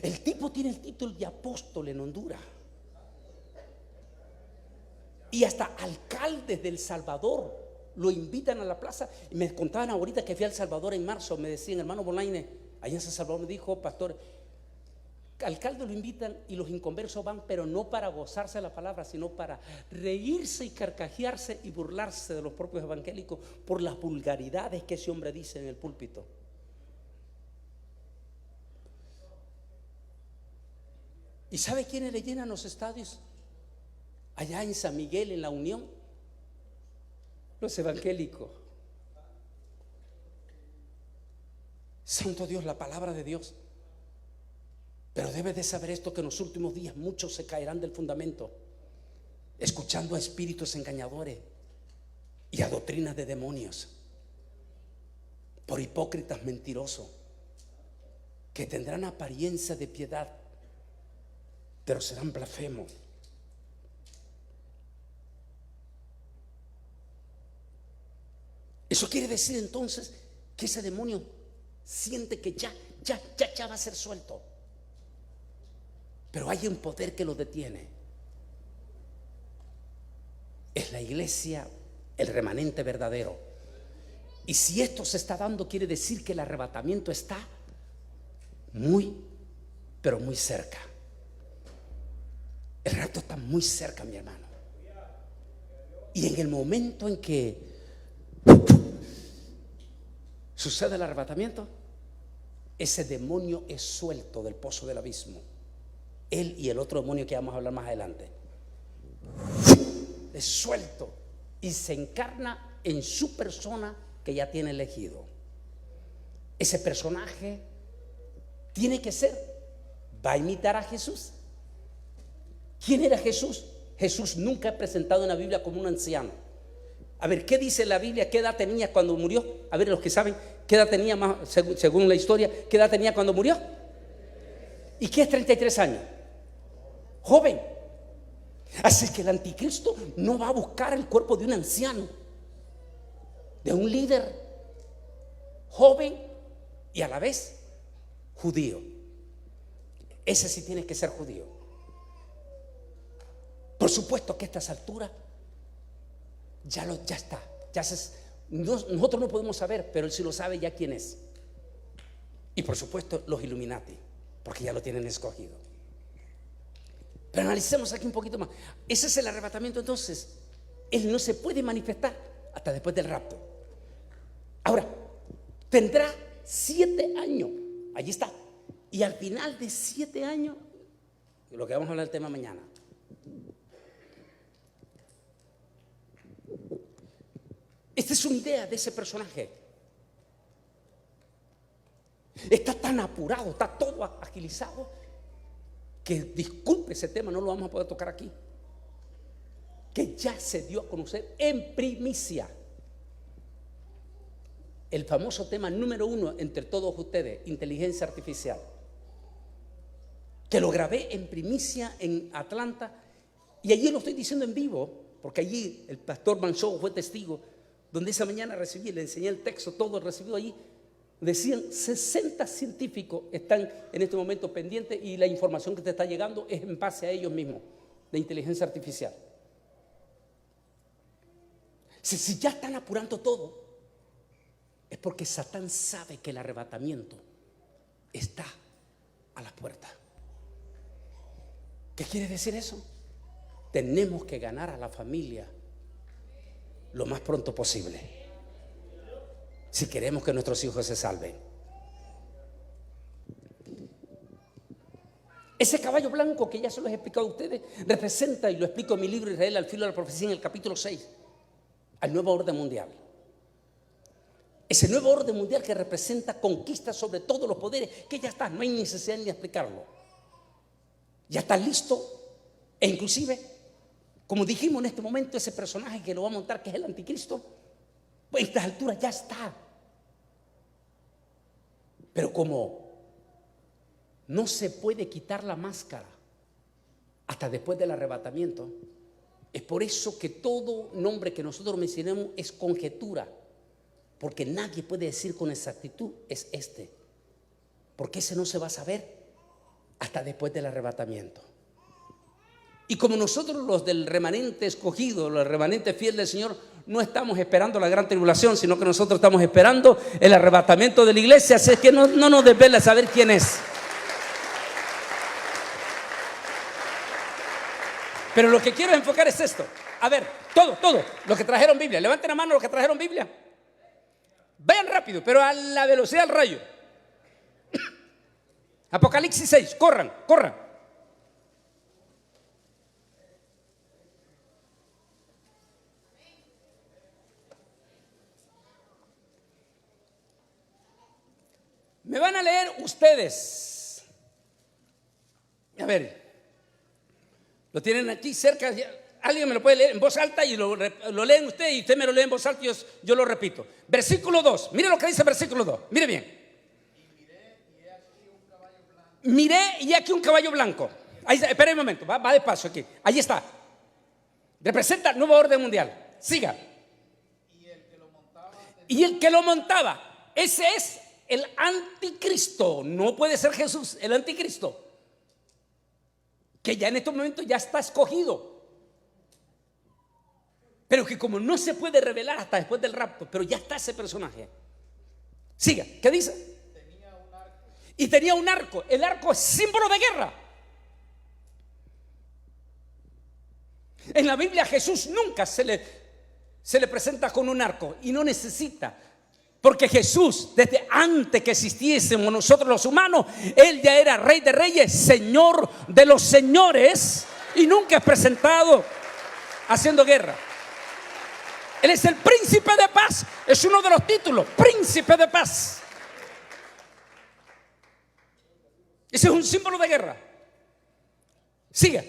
El tipo tiene el título de apóstol en Honduras. Y hasta alcaldes del Salvador lo invitan a la plaza. Y me contaban ahorita que fui a El Salvador en marzo. Me decían, hermano Bolaine, allá en San Salvador, me dijo, pastor, alcaldes lo invitan y los inconversos van, pero no para gozarse de la palabra, sino para reírse y carcajearse y burlarse de los propios evangélicos por las vulgaridades que ese hombre dice en el púlpito. ¿Y sabe quiénes le llenan los estadios? Allá en San Miguel, en La Unión, los evangélicos. Santo Dios, la palabra de Dios. Pero debes de saber esto, que en los últimos días muchos se caerán del fundamento, escuchando a espíritus engañadores y a doctrinas de demonios, por hipócritas mentirosos, que tendrán apariencia de piedad, pero serán blasfemos. Eso quiere decir entonces que ese demonio siente que ya va a ser suelto. Pero hay un poder que lo detiene. Es la iglesia, el remanente verdadero. Y si esto se está dando, quiere decir que el arrebatamiento está pero muy cerca. El rapto está muy cerca, mi hermano. Y en el momento en que sucede el arrebatamiento, ese demonio es suelto del pozo del abismo. Él y el otro demonio que vamos a hablar más adelante. Es suelto y se encarna en su persona que ya tiene elegido. Ese personaje va a imitar a Jesús. ¿Quién era Jesús? Jesús nunca es presentado en la Biblia como un anciano. A ver, ¿qué dice la Biblia? ¿Qué edad tenía cuando murió? A ver, los que saben, ¿qué edad tenía más, según la historia? ¿Qué edad tenía cuando murió? ¿Y qué es 33 años? Joven. Así que el anticristo no va a buscar el cuerpo de un anciano, de un líder joven y a la vez judío. Ese sí tiene que ser judío. Por supuesto que a estas alturas ya está. Nosotros no podemos saber, pero él sí lo sabe ya quién es. Y por supuesto los Illuminati, porque ya lo tienen escogido. Pero analicemos aquí un poquito más. Ese es el arrebatamiento. Entonces él no se puede manifestar hasta después del rapto. Ahora, tendrá 7 años. Allí está. Y al final de 7 años, lo que vamos a hablar del tema mañana, esta es una idea de ese personaje. Está tan apurado, está todo agilizado, que disculpe, ese tema no lo vamos a poder tocar aquí, que ya se dio a conocer en primicia el famoso tema número 1 entre todos ustedes, inteligencia artificial, que lo grabé en primicia en Atlanta, y allí lo estoy diciendo en vivo, porque allí el pastor Manchou fue testigo, donde esa mañana recibí, le enseñé el texto, todo recibido allí. Decían 60 científicos están en este momento pendientes, y la información que te está llegando es en base a ellos mismos, de inteligencia artificial. Si ya están apurando todo, es porque Satán sabe que el arrebatamiento está a las puertas. ¿Qué quiere decir eso? Tenemos que ganar a la familia lo más pronto posible, si queremos que nuestros hijos se salven. Ese caballo blanco que ya se los he explicado a ustedes representa, y lo explico en mi libro Israel al filo de la profecía, en el capítulo 6, al nuevo orden mundial. Ese nuevo orden mundial que representa conquista sobre todos los poderes, que ya está, no hay necesidad ni de explicarlo. Ya está listo, e inclusive, como dijimos en este momento, ese personaje que lo va a montar, que es el anticristo, pues a estas alturas ya está. Pero como no se puede quitar la máscara hasta después del arrebatamiento, es por eso que todo nombre que nosotros mencionemos es conjetura, porque nadie puede decir con exactitud es este, porque ese no se va a saber hasta después del arrebatamiento. Y como nosotros, los del remanente escogido, los remanentes fieles del Señor, no estamos esperando la gran tribulación, sino que nosotros estamos esperando el arrebatamiento de la iglesia. Así es que no nos desvela saber quién es. Pero lo que quiero enfocar es esto. A ver, todo, los que trajeron Biblia, levanten la mano los que trajeron Biblia. Vayan rápido, pero a la velocidad del rayo. Apocalipsis 6, corran. Me van a leer ustedes. A ver, lo tienen aquí cerca. Alguien me lo puede leer en voz alta y lo leen ustedes, y usted me lo lee en voz alta y yo lo repito. Versículo 2, mire lo que dice versículo 2, mire bien. Miré y aquí un caballo blanco. Ahí está, espera un momento, va despacio aquí. Ahí está. Representa el nuevo orden mundial. Siga. Y el que lo montaba, ese es el anticristo. No puede ser Jesús, el anticristo, que ya en estos momentos ya está escogido, pero que como no se puede revelar hasta después del rapto, pero ya está ese personaje. Siga, ¿qué dice? Y tenía un arco. El arco es símbolo de guerra. En la Biblia Jesús nunca se le presenta con un arco, y no necesita, porque Jesús, desde antes que existiésemos nosotros los humanos, Él ya era Rey de Reyes, Señor de los señores, y nunca es presentado haciendo guerra. Él es el príncipe de paz, es uno de los títulos, príncipe de paz. Ese es un símbolo de guerra. Siga.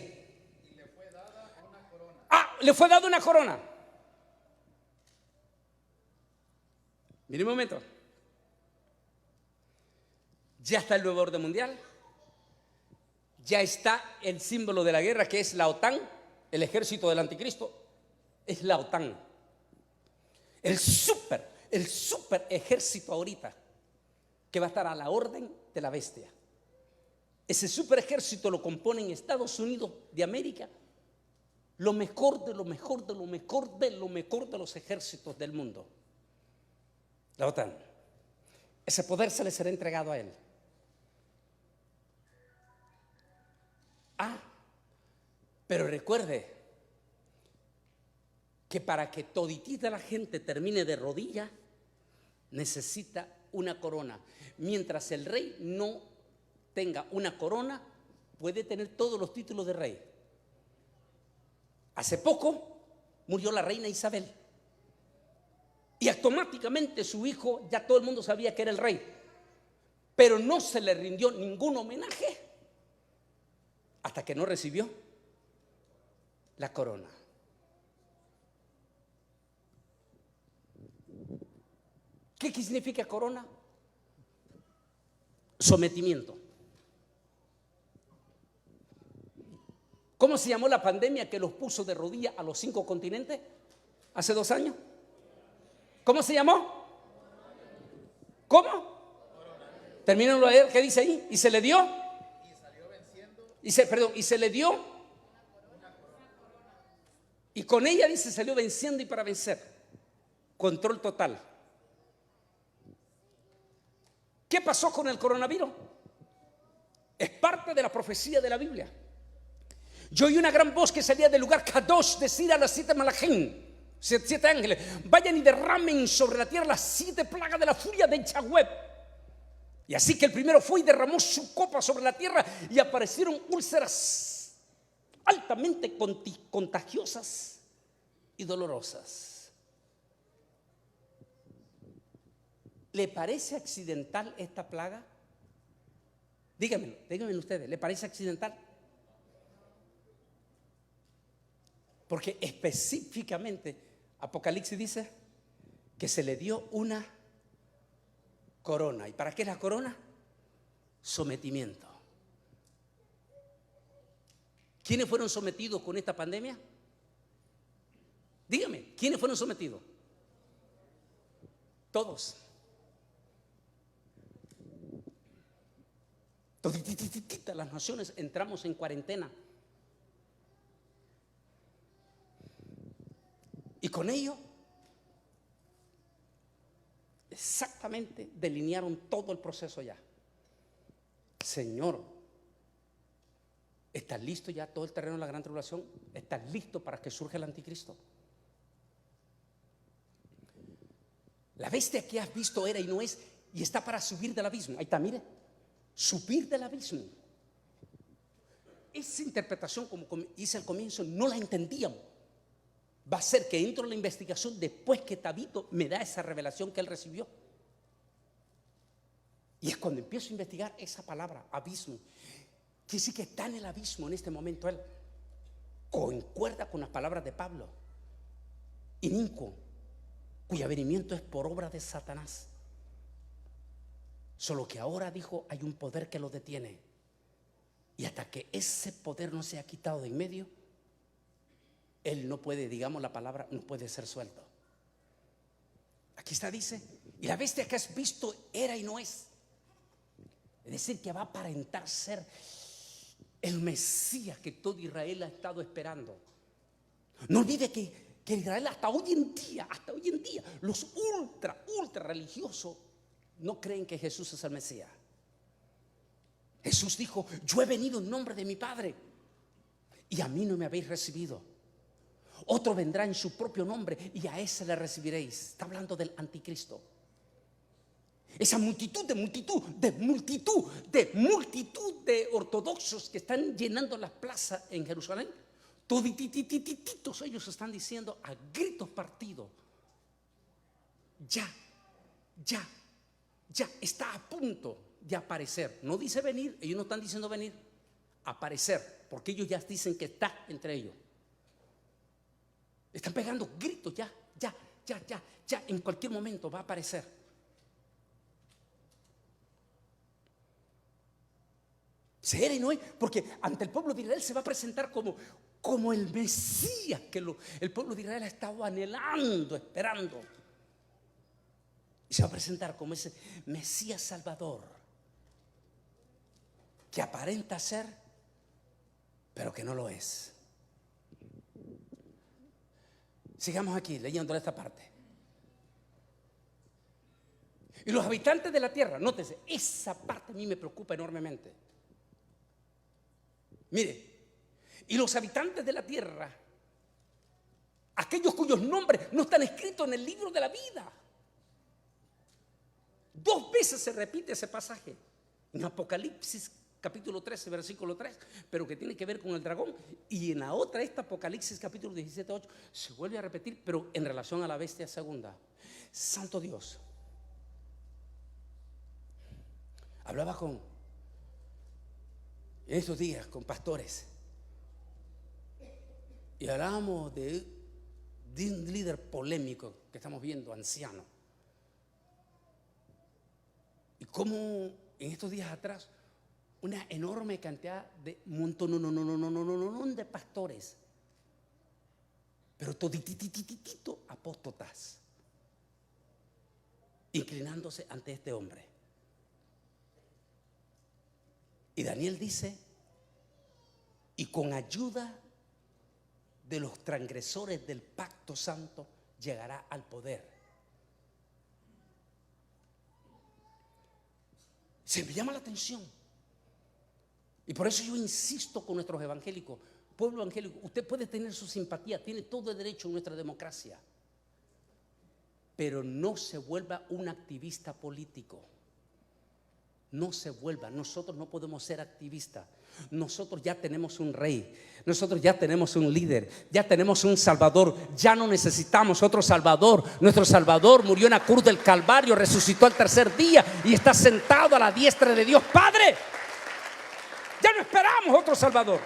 le fue dado una corona. Mire un momento. Ya está el nuevo orden mundial. Ya está el símbolo de la guerra, que es la OTAN, el ejército del anticristo. Es la OTAN. El super ejército ahorita, que va a estar a la orden de la bestia. Ese super ejército lo componen Estados Unidos de América, lo mejor de lo mejor de lo mejor de lo mejor de los ejércitos del mundo. La OTAN. Ese poder se le será entregado a él. Pero recuerde que para que toditita la gente termine de rodillas, necesita una corona. Mientras el rey no tenga una corona, puede tener todos los títulos de rey. Hace poco murió la reina Isabel y automáticamente su hijo, ya todo el mundo sabía que era el rey, pero no se le rindió ningún homenaje hasta que no recibió la corona. ¿Qué significa corona? Sometimiento. ¿Cómo se llamó la pandemia que los puso de rodillas a los 5 continentes hace 2 años? ¿Cómo se llamó? ¿Cómo? Termínalo de leer, ¿qué dice ahí? Y se le dio. Y salió venciendo. Y se le dio. Y con ella, dice, salió venciendo y para vencer. Control total. ¿Qué pasó con el coronavirus? Es parte de la profecía de la Biblia. Yo oí una gran voz que salía del lugar Kadosh decir a las 7 malajim, 7 ángeles, vayan y derramen sobre la tierra las 7 plagas de la furia de Yahweh. Y así que el primero fue y derramó su copa sobre la tierra y aparecieron úlceras altamente contagiosas y dolorosas. ¿Le parece accidental esta plaga? Díganmelo ustedes, ¿le parece accidental? Porque específicamente Apocalipsis dice que se le dio una corona. ¿Y para qué es la corona? Sometimiento. ¿Quiénes fueron sometidos con esta pandemia? Dígame, ¿quiénes fueron sometidos? Todos. Toditititita las naciones entramos en cuarentena. Y con ello, exactamente delinearon todo el proceso ya. Señor, ¿estás listo ya todo el terreno de la gran tribulación? ¿Estás listo para que surja el anticristo? La bestia que has visto era y no es, y está para subir del abismo. Ahí está, mire, subir del abismo. Esa interpretación, como hice al comienzo, no la entendíamos. Va a ser que entro en la investigación después que Tabito me da esa revelación que él recibió. Y es cuando empiezo a investigar esa palabra, abismo. Quiere decir que está en el abismo en este momento él. Concuerda con las palabras de Pablo. Inicuo, cuyo avenimiento es por obra de Satanás. Solo que ahora, dijo, hay un poder que lo detiene. Y hasta que ese poder no sea quitado de en medio, él no puede, digamos la palabra, no puede ser suelto. Aquí está, dice, y la bestia que has visto era y no es. Es decir, que va a aparentar ser el Mesías que todo Israel ha estado esperando. No olvide que Israel hasta hoy en día, los ultra religiosos no creen que Jesús es el Mesías. Jesús dijo, yo he venido en nombre de mi Padre y a mí no me habéis recibido. Otro vendrá en su propio nombre y a ese le recibiréis. Está hablando del anticristo. Esa multitud de ortodoxos que están llenando las plazas en Jerusalén, todititititos ellos están diciendo a gritos partidos, ya está a punto de aparecer. No dice venir, ellos no están diciendo venir, aparecer, porque ellos ya dicen que está entre ellos. Están pegando gritos, ya, ya, ya, ya, ya, en cualquier momento va a aparecer. Será y no es, porque ante el pueblo de Israel se va a presentar como el Mesías que el pueblo de Israel ha estado anhelando, esperando. Y se va a presentar como ese Mesías Salvador que aparenta ser, pero que no lo es. Sigamos aquí leyendo esta parte. Y los habitantes de la tierra, nótese, esa parte a mí me preocupa enormemente. Mire, y los habitantes de la tierra, aquellos cuyos nombres no están escritos en el libro de la vida. 2 veces se repite ese pasaje en Apocalipsis capítulo 13 versículo 3, pero que tiene que ver con el dragón, y en la otra, esta Apocalipsis capítulo 17, 8, se vuelve a repetir, pero en relación a la bestia segunda. Santo Dios. Hablaba en estos días con pastores y hablábamos de un líder polémico que estamos viendo, anciano, y cómo en estos días atrás una enorme cantidad de montón de pastores, pero toditititito apóstatas, inclinándose ante este hombre. Y Daniel dice, y con ayuda de los transgresores del pacto santo llegará al poder. Se me llama la atención. Y por eso yo insisto con nuestros evangélicos, pueblo evangélico, usted puede tener su simpatía, tiene todo el derecho en nuestra democracia, pero no se vuelva un activista político. No se vuelva, nosotros no podemos ser activistas. Nosotros ya tenemos un rey, nosotros ya tenemos un líder, ya tenemos un salvador, ya no necesitamos otro salvador. Nuestro salvador murió en la cruz del Calvario, resucitó al tercer día y está sentado a la diestra de Dios Padre. Ya no esperamos otro salvador.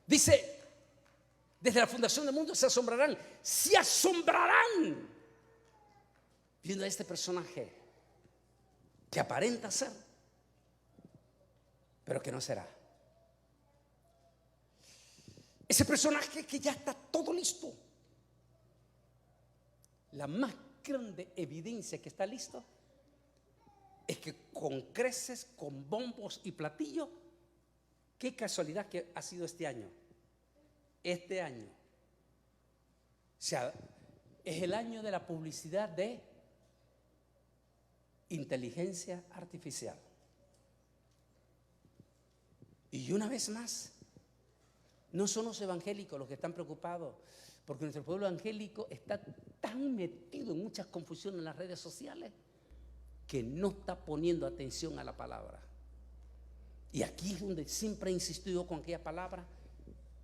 Dice, desde la fundación del mundo se asombrarán viendo a este personaje que aparenta ser, pero que no será. Ese personaje que ya está todo listo. La más grande evidencia que está listo es que con creces, con bombos y platillos, qué casualidad que ha sido este año. Este año, o sea, es el año de la publicidad de inteligencia artificial. Y una vez más, no son los evangélicos los que están preocupados, porque nuestro pueblo evangélico está tan metido en muchas confusiones en las redes sociales que no está poniendo atención a la palabra. Y aquí es donde siempre he insistido con aquella palabra: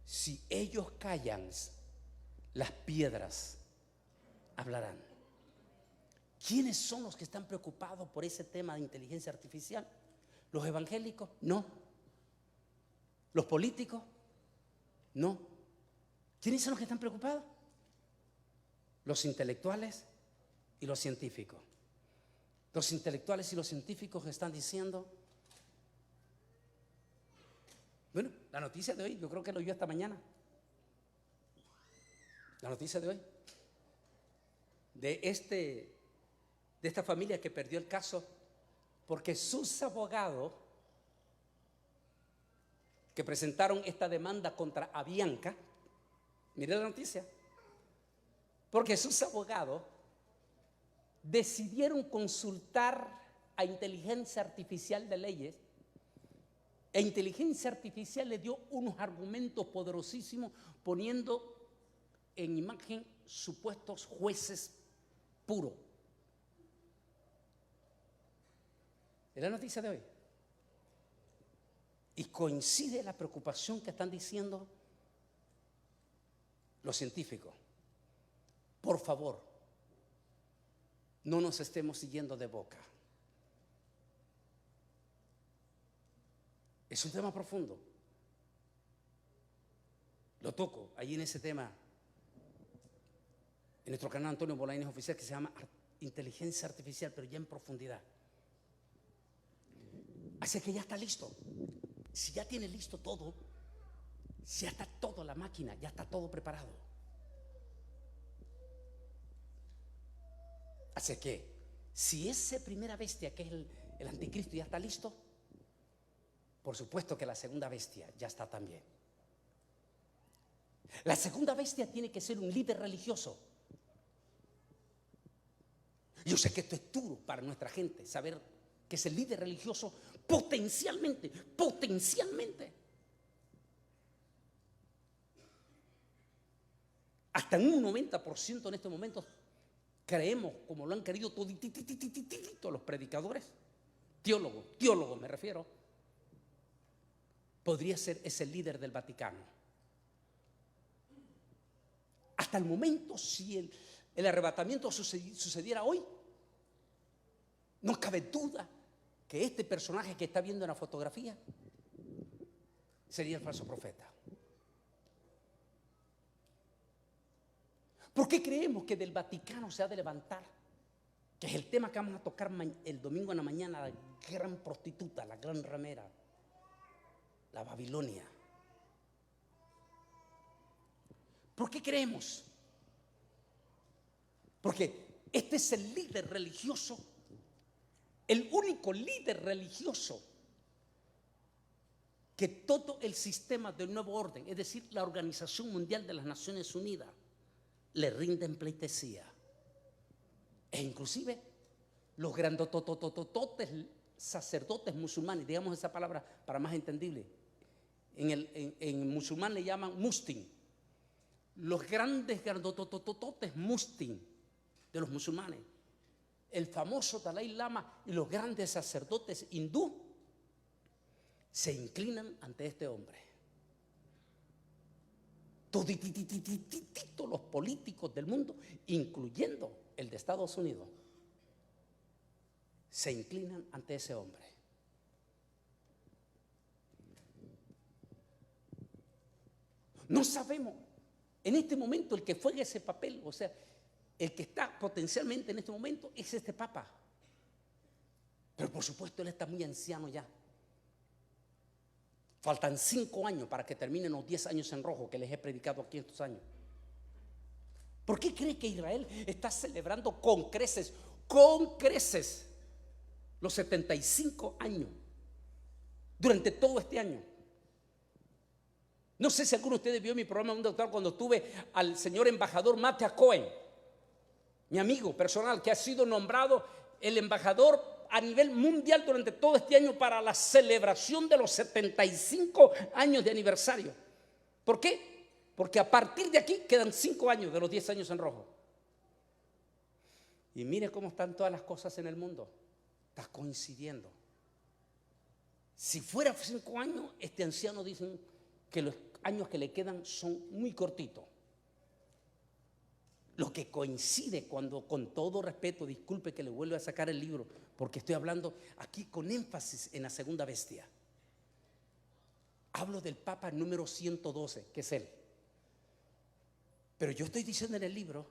si ellos callan, las piedras hablarán. ¿Quiénes son los que están preocupados por ese tema de inteligencia artificial? ¿Los evangélicos? No. ¿Los políticos? No. ¿Quiénes son los que están preocupados? Los intelectuales y los científicos. Los intelectuales y los científicos están diciendo, bueno, la noticia de hoy, yo creo que lo oyó esta mañana. La noticia de hoy, de esta familia que perdió el caso porque sus abogados que presentaron esta demanda contra Avianca, mire la noticia, porque sus abogados decidieron consultar a inteligencia artificial de leyes, e inteligencia artificial le dio unos argumentos poderosísimos poniendo en imagen supuestos jueces puros. Es la noticia de hoy. Y coincide la preocupación que están diciendo los científicos. Por favor, no nos estemos siguiendo de boca. Es un tema profundo. Lo toco ahí en ese tema, en nuestro canal Antonio Bolaños Oficial, que se llama Inteligencia Artificial, pero ya en profundidad. Así que ya está listo. Si ya tiene listo todo, si ya está todo, la máquina, ya está todo preparado. Así que, si esa primera bestia, que es el anticristo, ya está listo, por supuesto que la segunda bestia ya está también. La segunda bestia tiene que ser un líder religioso. Yo sé que esto es duro para nuestra gente, saber que ese líder religioso potencialmente, hasta en un 90% en este momento creemos, como lo han querido todos los predicadores, teólogos me refiero, podría ser ese líder del Vaticano. Hasta el momento, si el arrebatamiento sucediera hoy, no cabe duda que este personaje que está viendo en la fotografía sería el falso profeta. ¿Por qué creemos que del Vaticano se ha de levantar? Que es el tema que vamos a tocar el domingo en la mañana, la gran prostituta, la gran ramera, la Babilonia. ¿Por qué creemos? Porque este es el líder religioso, el único líder religioso que todo el sistema del nuevo orden, es decir, la Organización Mundial de las Naciones Unidas, le rinden pleitesía. E inclusive los grandotototototes sacerdotes musulmanes, digamos esa palabra para más entendible, en musulmán le llaman mustin. Los grandototototes mustin de los musulmanes, el famoso Dalai Lama y los grandes sacerdotes hindú se inclinan ante este hombre. Todos los políticos del mundo, incluyendo el de Estados Unidos, se inclinan ante ese hombre. No sabemos en este momento el que juega ese papel, o sea, el que está potencialmente en este momento es este Papa. Pero por supuesto él está muy anciano ya. Faltan 5 años para que terminen los 10 años en rojo que les he predicado aquí estos años. ¿Por qué cree que Israel está celebrando con creces los 75 años durante todo este año? No sé si alguno de ustedes vio mi programa Un Doctor cuando tuve al señor embajador Matthew Cohen, mi amigo personal, que ha sido nombrado el embajador a nivel mundial durante todo este año para la celebración de los 75 años de aniversario. ¿Por qué? Porque a partir de aquí quedan 5 años de los 10 años en rojo. Y mire cómo están todas las cosas en el mundo. Está coincidiendo. Si fuera 5 años, este anciano dicen que los años que le quedan son muy cortitos. Lo que coincide cuando, con todo respeto, disculpe que le vuelva a sacar el libro, porque estoy hablando aquí con énfasis en la segunda bestia. Hablo del Papa número 112, que es él. Pero yo estoy diciendo en el libro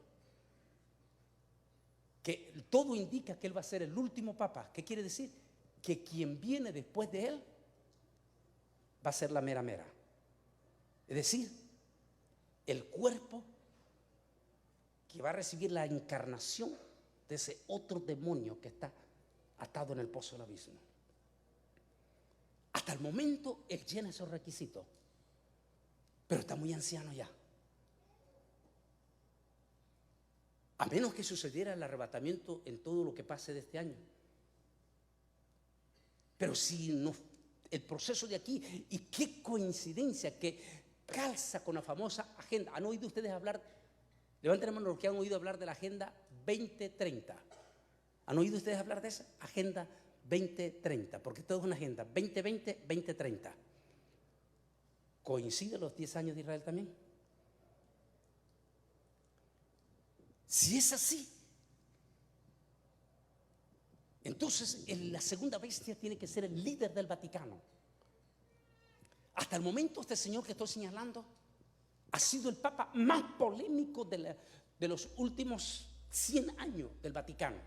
que todo indica que él va a ser el último Papa. ¿Qué quiere decir? Que quien viene después de él va a ser la mera mera. Es decir, el cuerpo que va a recibir la encarnación de ese otro demonio que está atado en el pozo del abismo. Hasta el momento él llena esos requisitos, pero está muy anciano ya. A menos que sucediera el arrebatamiento en todo lo que pase de este año. Pero si no, el proceso de aquí, y qué coincidencia que calza con la famosa agenda. ¿Han oído ustedes hablar? Levanten la mano los que han oído hablar de la Agenda 2030. ¿Han oído ustedes hablar de esa? Agenda 2030, porque todo es una agenda 2020-2030. ¿Coinciden los 10 años de Israel también? Si es así, entonces la segunda bestia tiene que ser el líder del Vaticano. Hasta el momento este señor que estoy señalando Ha sido el papa más polémico de los últimos 100 años del Vaticano.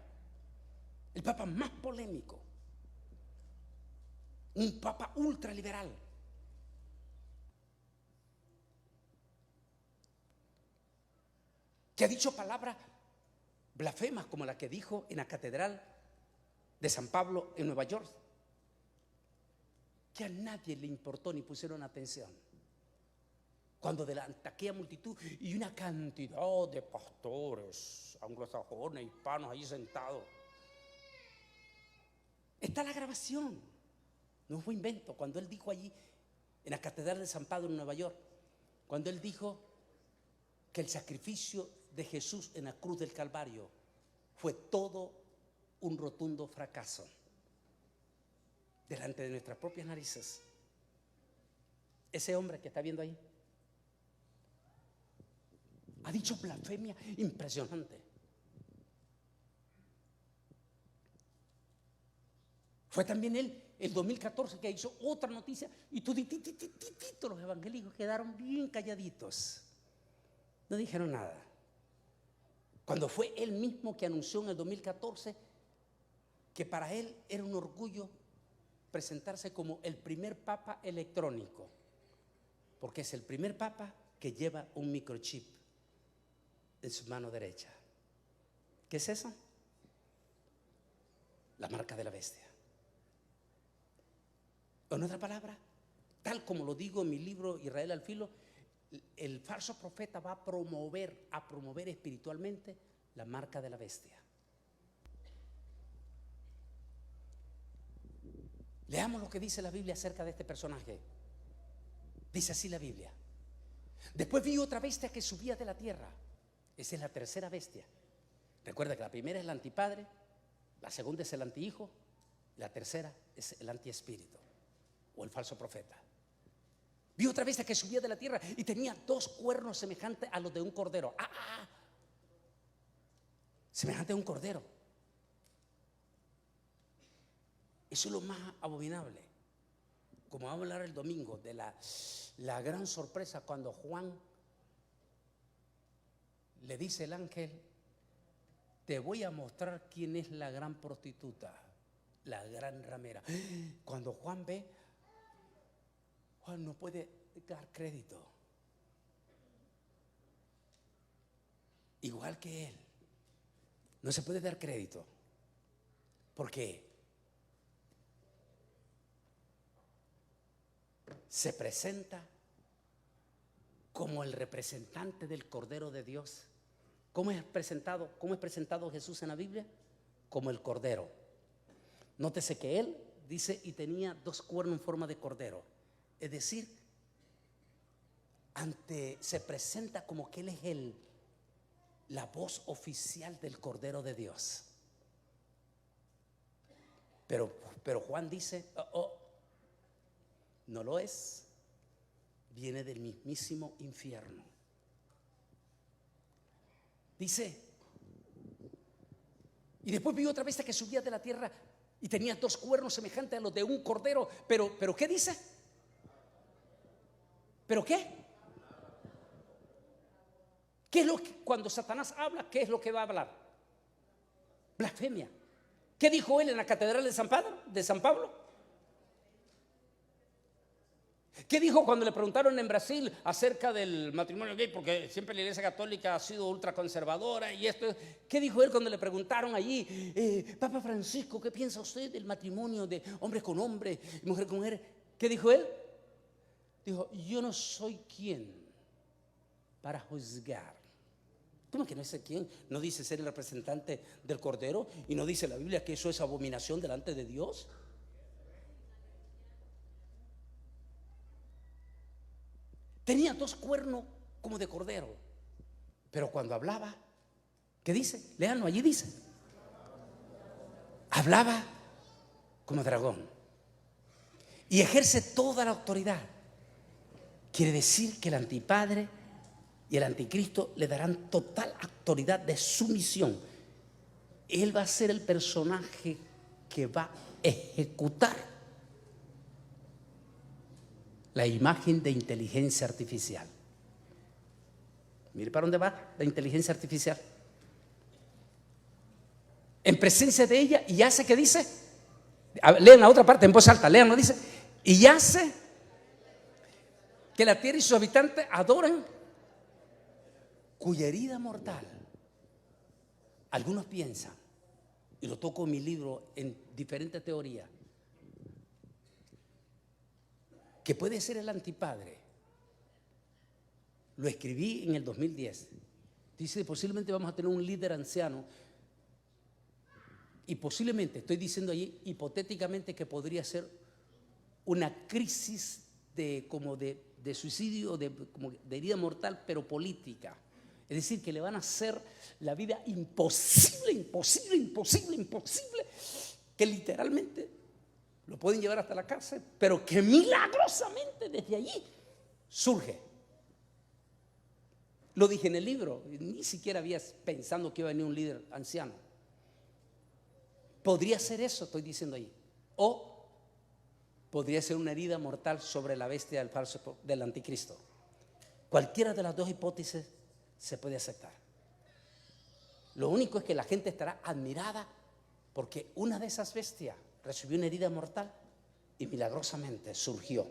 El papa más polémico. Un papa ultraliberal. Que ha dicho palabras blasfemas como la que dijo en la catedral de San Pablo en Nueva York, que a nadie le importó ni pusieron atención. Cuando delante aquella multitud y una cantidad de pastores anglosajones, hispanos allí sentados. Está la grabación, no fue invento. Cuando él dijo allí en la catedral de San Pablo en Nueva York, cuando él dijo que el sacrificio de Jesús en la cruz del Calvario fue todo un rotundo fracaso delante de nuestras propias narices. Ese hombre que está viendo ahí ha dicho blasfemia impresionante. Fue también él, el 2014, que hizo otra noticia y los evangélicos quedaron bien calladitos. No dijeron nada. Cuando fue él mismo que anunció en el 2014 que para él era un orgullo presentarse como el primer papa electrónico, porque es el primer papa que lleva un microchip en su mano derecha. ¿Qué es eso? La marca de la bestia. En otra palabra, tal como lo digo en mi libro Israel al filo, el falso profeta va a promover espiritualmente la marca de la bestia. Leamos lo que dice la Biblia acerca de este personaje. Dice así la Biblia: después vi otra bestia que subía de la tierra. Esa es la tercera bestia. Recuerda que la primera es el antipadre, la segunda es el antihijo, la tercera es el antiespíritu o el falso profeta. Vi otra bestia que subía de la tierra y tenía dos cuernos semejantes a los de un cordero. Semejante a un cordero. Eso es lo más abominable. Como vamos a hablar el domingo de la gran sorpresa cuando Juan le dice al ángel: te voy a mostrar quién es la gran prostituta, la gran ramera. Cuando Juan ve, Juan no puede dar crédito. Igual que él, no se puede dar crédito. Porque se presenta como el representante del Cordero de Dios. ¿Cómo es presentado Jesús en la Biblia? Como el Cordero. Nótese que él dice y tenía dos cuernos en forma de cordero. Es decir, se presenta como que él es la voz oficial del Cordero de Dios. Pero Juan dice, no lo es. Viene del mismísimo infierno. Dice, y después vi otra bestia que subía de la tierra y tenía dos cuernos semejantes a los de un cordero. Pero ¿qué dice? ¿Pero qué? ¿Qué es lo que, cuando Satanás habla, qué es lo que va a hablar? Blasfemia. ¿Qué dijo él en la catedral de San Pablo? ¿Qué dijo cuando le preguntaron en Brasil acerca del matrimonio gay? Porque siempre la Iglesia Católica ha sido ultraconservadora y esto. ¿Qué dijo él cuando le preguntaron allí, Papa Francisco, qué piensa usted del matrimonio de hombre con hombre, mujer con mujer? ¿Qué dijo él? Dijo, yo no soy quien para juzgar. ¿Cómo que no sé quién? ¿No dice ser el representante del Cordero? ¿Y no dice la Biblia que eso es abominación delante de Dios? Tenía dos cuernos como de cordero. Pero cuando hablaba, ¿qué dice? Léanlo, allí dice. Hablaba como dragón. Y ejerce toda la autoridad. Quiere decir que el antipadre y el anticristo le darán total autoridad de sumisión. Él va a ser el personaje que va a ejecutar la imagen de inteligencia artificial. Mire para dónde va la inteligencia artificial. En presencia de ella, y hace que dice, lean la otra parte en voz alta, lean, no dice, y hace que la tierra y sus habitantes adoren, cuya herida mortal, algunos piensan, y lo toco en mi libro en diferentes teorías, que puede ser el antipadre. Lo escribí en el 2010. Dice, posiblemente vamos a tener un líder anciano. Y posiblemente, estoy diciendo allí, hipotéticamente, que podría ser una crisis de suicidio, como de herida mortal, pero política. Es decir, que le van a hacer la vida imposible, que literalmente lo pueden llevar hasta la cárcel, pero que milagrosamente desde allí surge. Lo dije en el libro, ni siquiera había pensando que iba a venir un líder anciano. Podría ser eso, estoy diciendo ahí. O podría ser una herida mortal sobre la bestia del falso, del anticristo. Cualquiera de las dos hipótesis se puede aceptar. Lo único es que la gente estará admirada porque una de esas bestias recibió una herida mortal y milagrosamente surgió.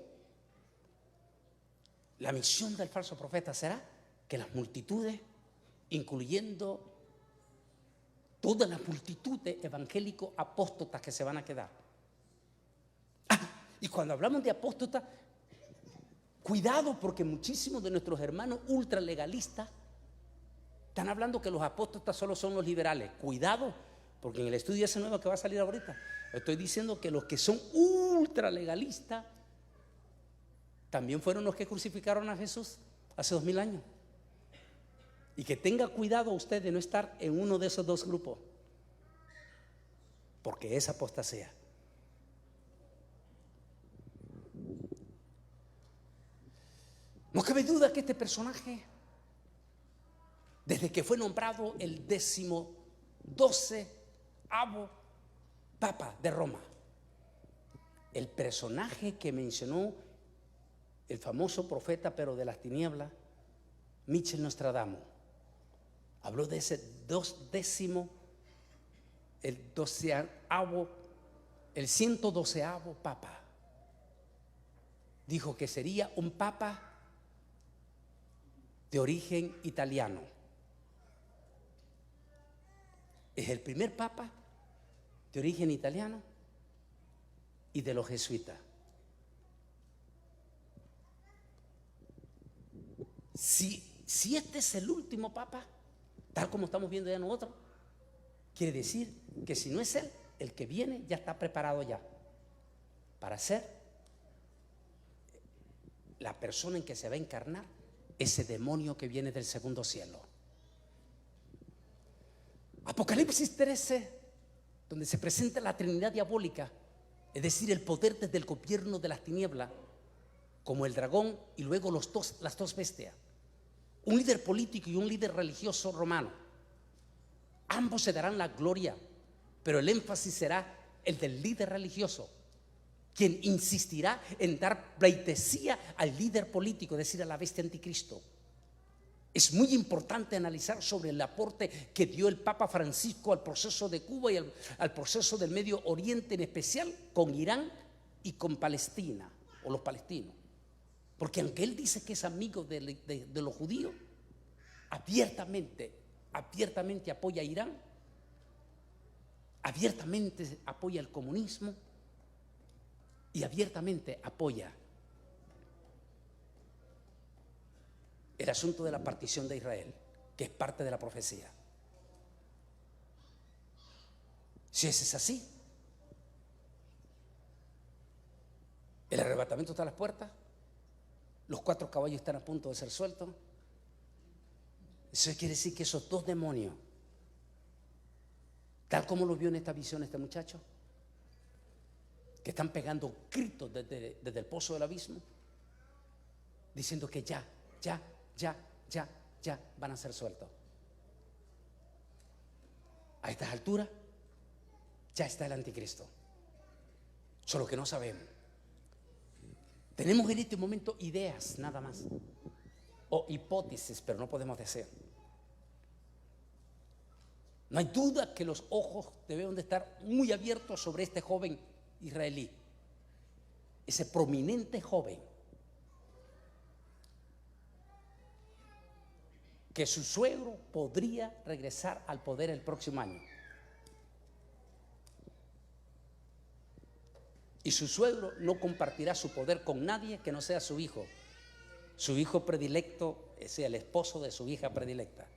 La misión del falso profeta será que las multitudes, incluyendo toda la multitud de evangélicos apóstatas que se van a quedar. Y cuando hablamos de apóstatas, cuidado, porque muchísimos de nuestros hermanos ultralegalistas están hablando que los apóstatas solo son los liberales. Cuidado, porque en el estudio ese nuevo que va a salir ahorita, estoy diciendo que los que son ultralegalistas también fueron los que crucificaron a Jesús hace 2000 años. Y que tenga cuidado usted de no estar en uno de esos dos grupos, porque es apostasía. No cabe duda que este personaje, desde que fue nombrado el 12º Papa de Roma, el personaje que mencionó el famoso profeta, pero de las tinieblas, Michel Nostradamus, habló de ese el 112º Papa. Dijo que sería un Papa de origen italiano. Es el primer Papa de origen italiano y de los jesuitas. Si este es el último Papa, tal como estamos viendo ya nosotros, quiere decir que si no es él, el que viene ya está preparado ya para ser la persona en que se va a encarnar ese demonio que viene del segundo cielo. Apocalipsis 13, donde se presenta la Trinidad diabólica, es decir, el poder desde el gobierno de las tinieblas, como el dragón y luego las dos bestias, un líder político y un líder religioso romano. Ambos se darán la gloria, pero el énfasis será el del líder religioso, quien insistirá en dar pleitesía al líder político, es decir, a la bestia anticristo. Es muy importante analizar sobre el aporte que dio el Papa Francisco al proceso de Cuba y al proceso del Medio Oriente, en especial con Irán y con Palestina, o los palestinos. Porque aunque él dice que es amigo de los judíos, abiertamente apoya a Irán, abiertamente apoya el comunismo y abiertamente apoya el asunto de la partición de Israel, que es parte de la profecía. Si ese es así, el arrebatamiento está a las puertas, los 4 caballos están a punto de ser sueltos. Eso quiere decir que esos dos demonios, tal como lo vio en esta visión este muchacho, que están pegando gritos desde el pozo del abismo, diciendo que ya van a ser sueltos. A estas alturas ya está el anticristo, solo que no sabemos. Tenemos en este momento ideas nada más, o hipótesis, pero no podemos decir. No hay duda que los ojos deben de estar muy abiertos sobre este joven israelí, ese prominente joven, que su suegro podría regresar al poder el próximo año. Y su suegro no compartirá su poder con nadie que no sea su hijo. Su hijo predilecto sea el esposo de su hija predilecta.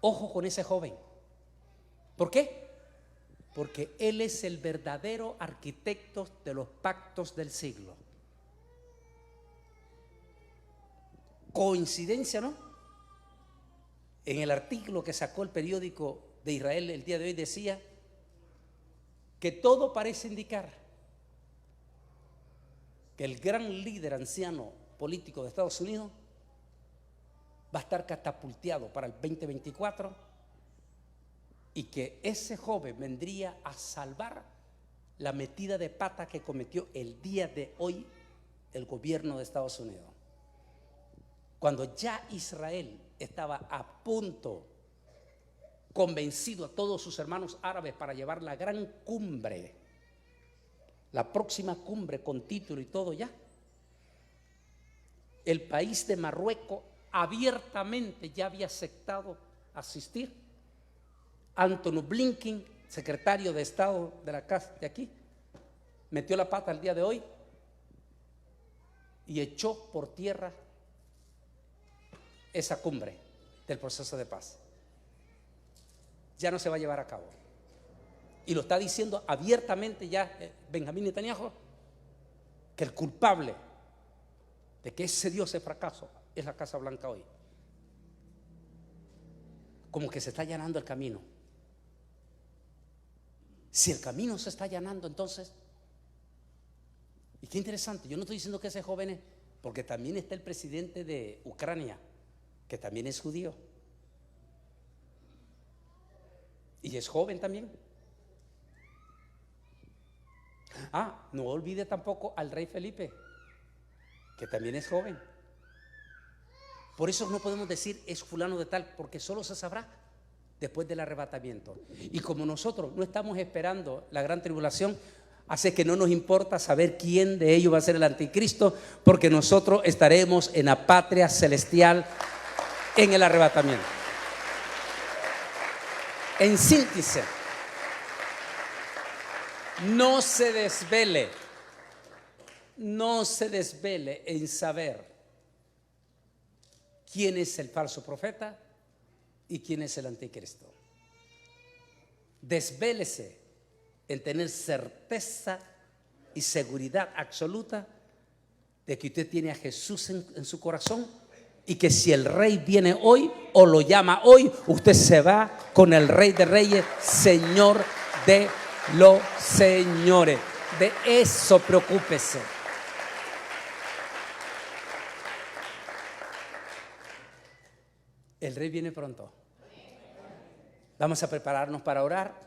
Ojo con ese joven. ¿Por qué? Porque él es el verdadero arquitecto de los pactos del siglo. Coincidencia, ¿no? En el artículo que sacó el periódico de Israel el día de hoy decía que todo parece indicar que el gran líder anciano político de Estados Unidos va a estar catapulteado para el 2024 y que ese joven vendría a salvar la metida de pata que cometió el día de hoy el gobierno de Estados Unidos. Cuando ya Israel estaba a punto, convencido a todos sus hermanos árabes para llevar la gran cumbre, la próxima cumbre con título y todo ya, el país de Marruecos abiertamente ya había aceptado asistir. Antony Blinken, secretario de Estado de la casa de aquí, metió la pata el día de hoy y echó por tierra esa cumbre del proceso de paz. Ya no se va a llevar a cabo. Y lo está diciendo abiertamente ya Benjamín Netanyahu, que el culpable de que ese Dios ese fracaso es la Casa Blanca hoy. Como que se está allanando el camino. Si el camino se está allanando, entonces, y qué interesante, yo no estoy diciendo que ese joven es, porque también está el presidente de Ucrania, que también es judío. Y es joven también. No olvide tampoco al rey Felipe, que también es joven. Por eso no podemos decir es fulano de tal, porque solo se sabrá después del arrebatamiento. Y como nosotros no estamos esperando la gran tribulación, hace que no nos importa saber quién de ellos va a ser el anticristo, porque nosotros estaremos en la patria celestial en el arrebatamiento. En síntesis, no se desvele en saber quién es el falso profeta y quién es el anticristo. Desvélese en tener certeza y seguridad absoluta de que usted tiene a Jesús en su corazón y que si el rey viene hoy o lo llama hoy, usted se va con el Rey de Reyes, Señor de los señores. De eso preocúpese. El rey viene pronto. Vamos a prepararnos para orar.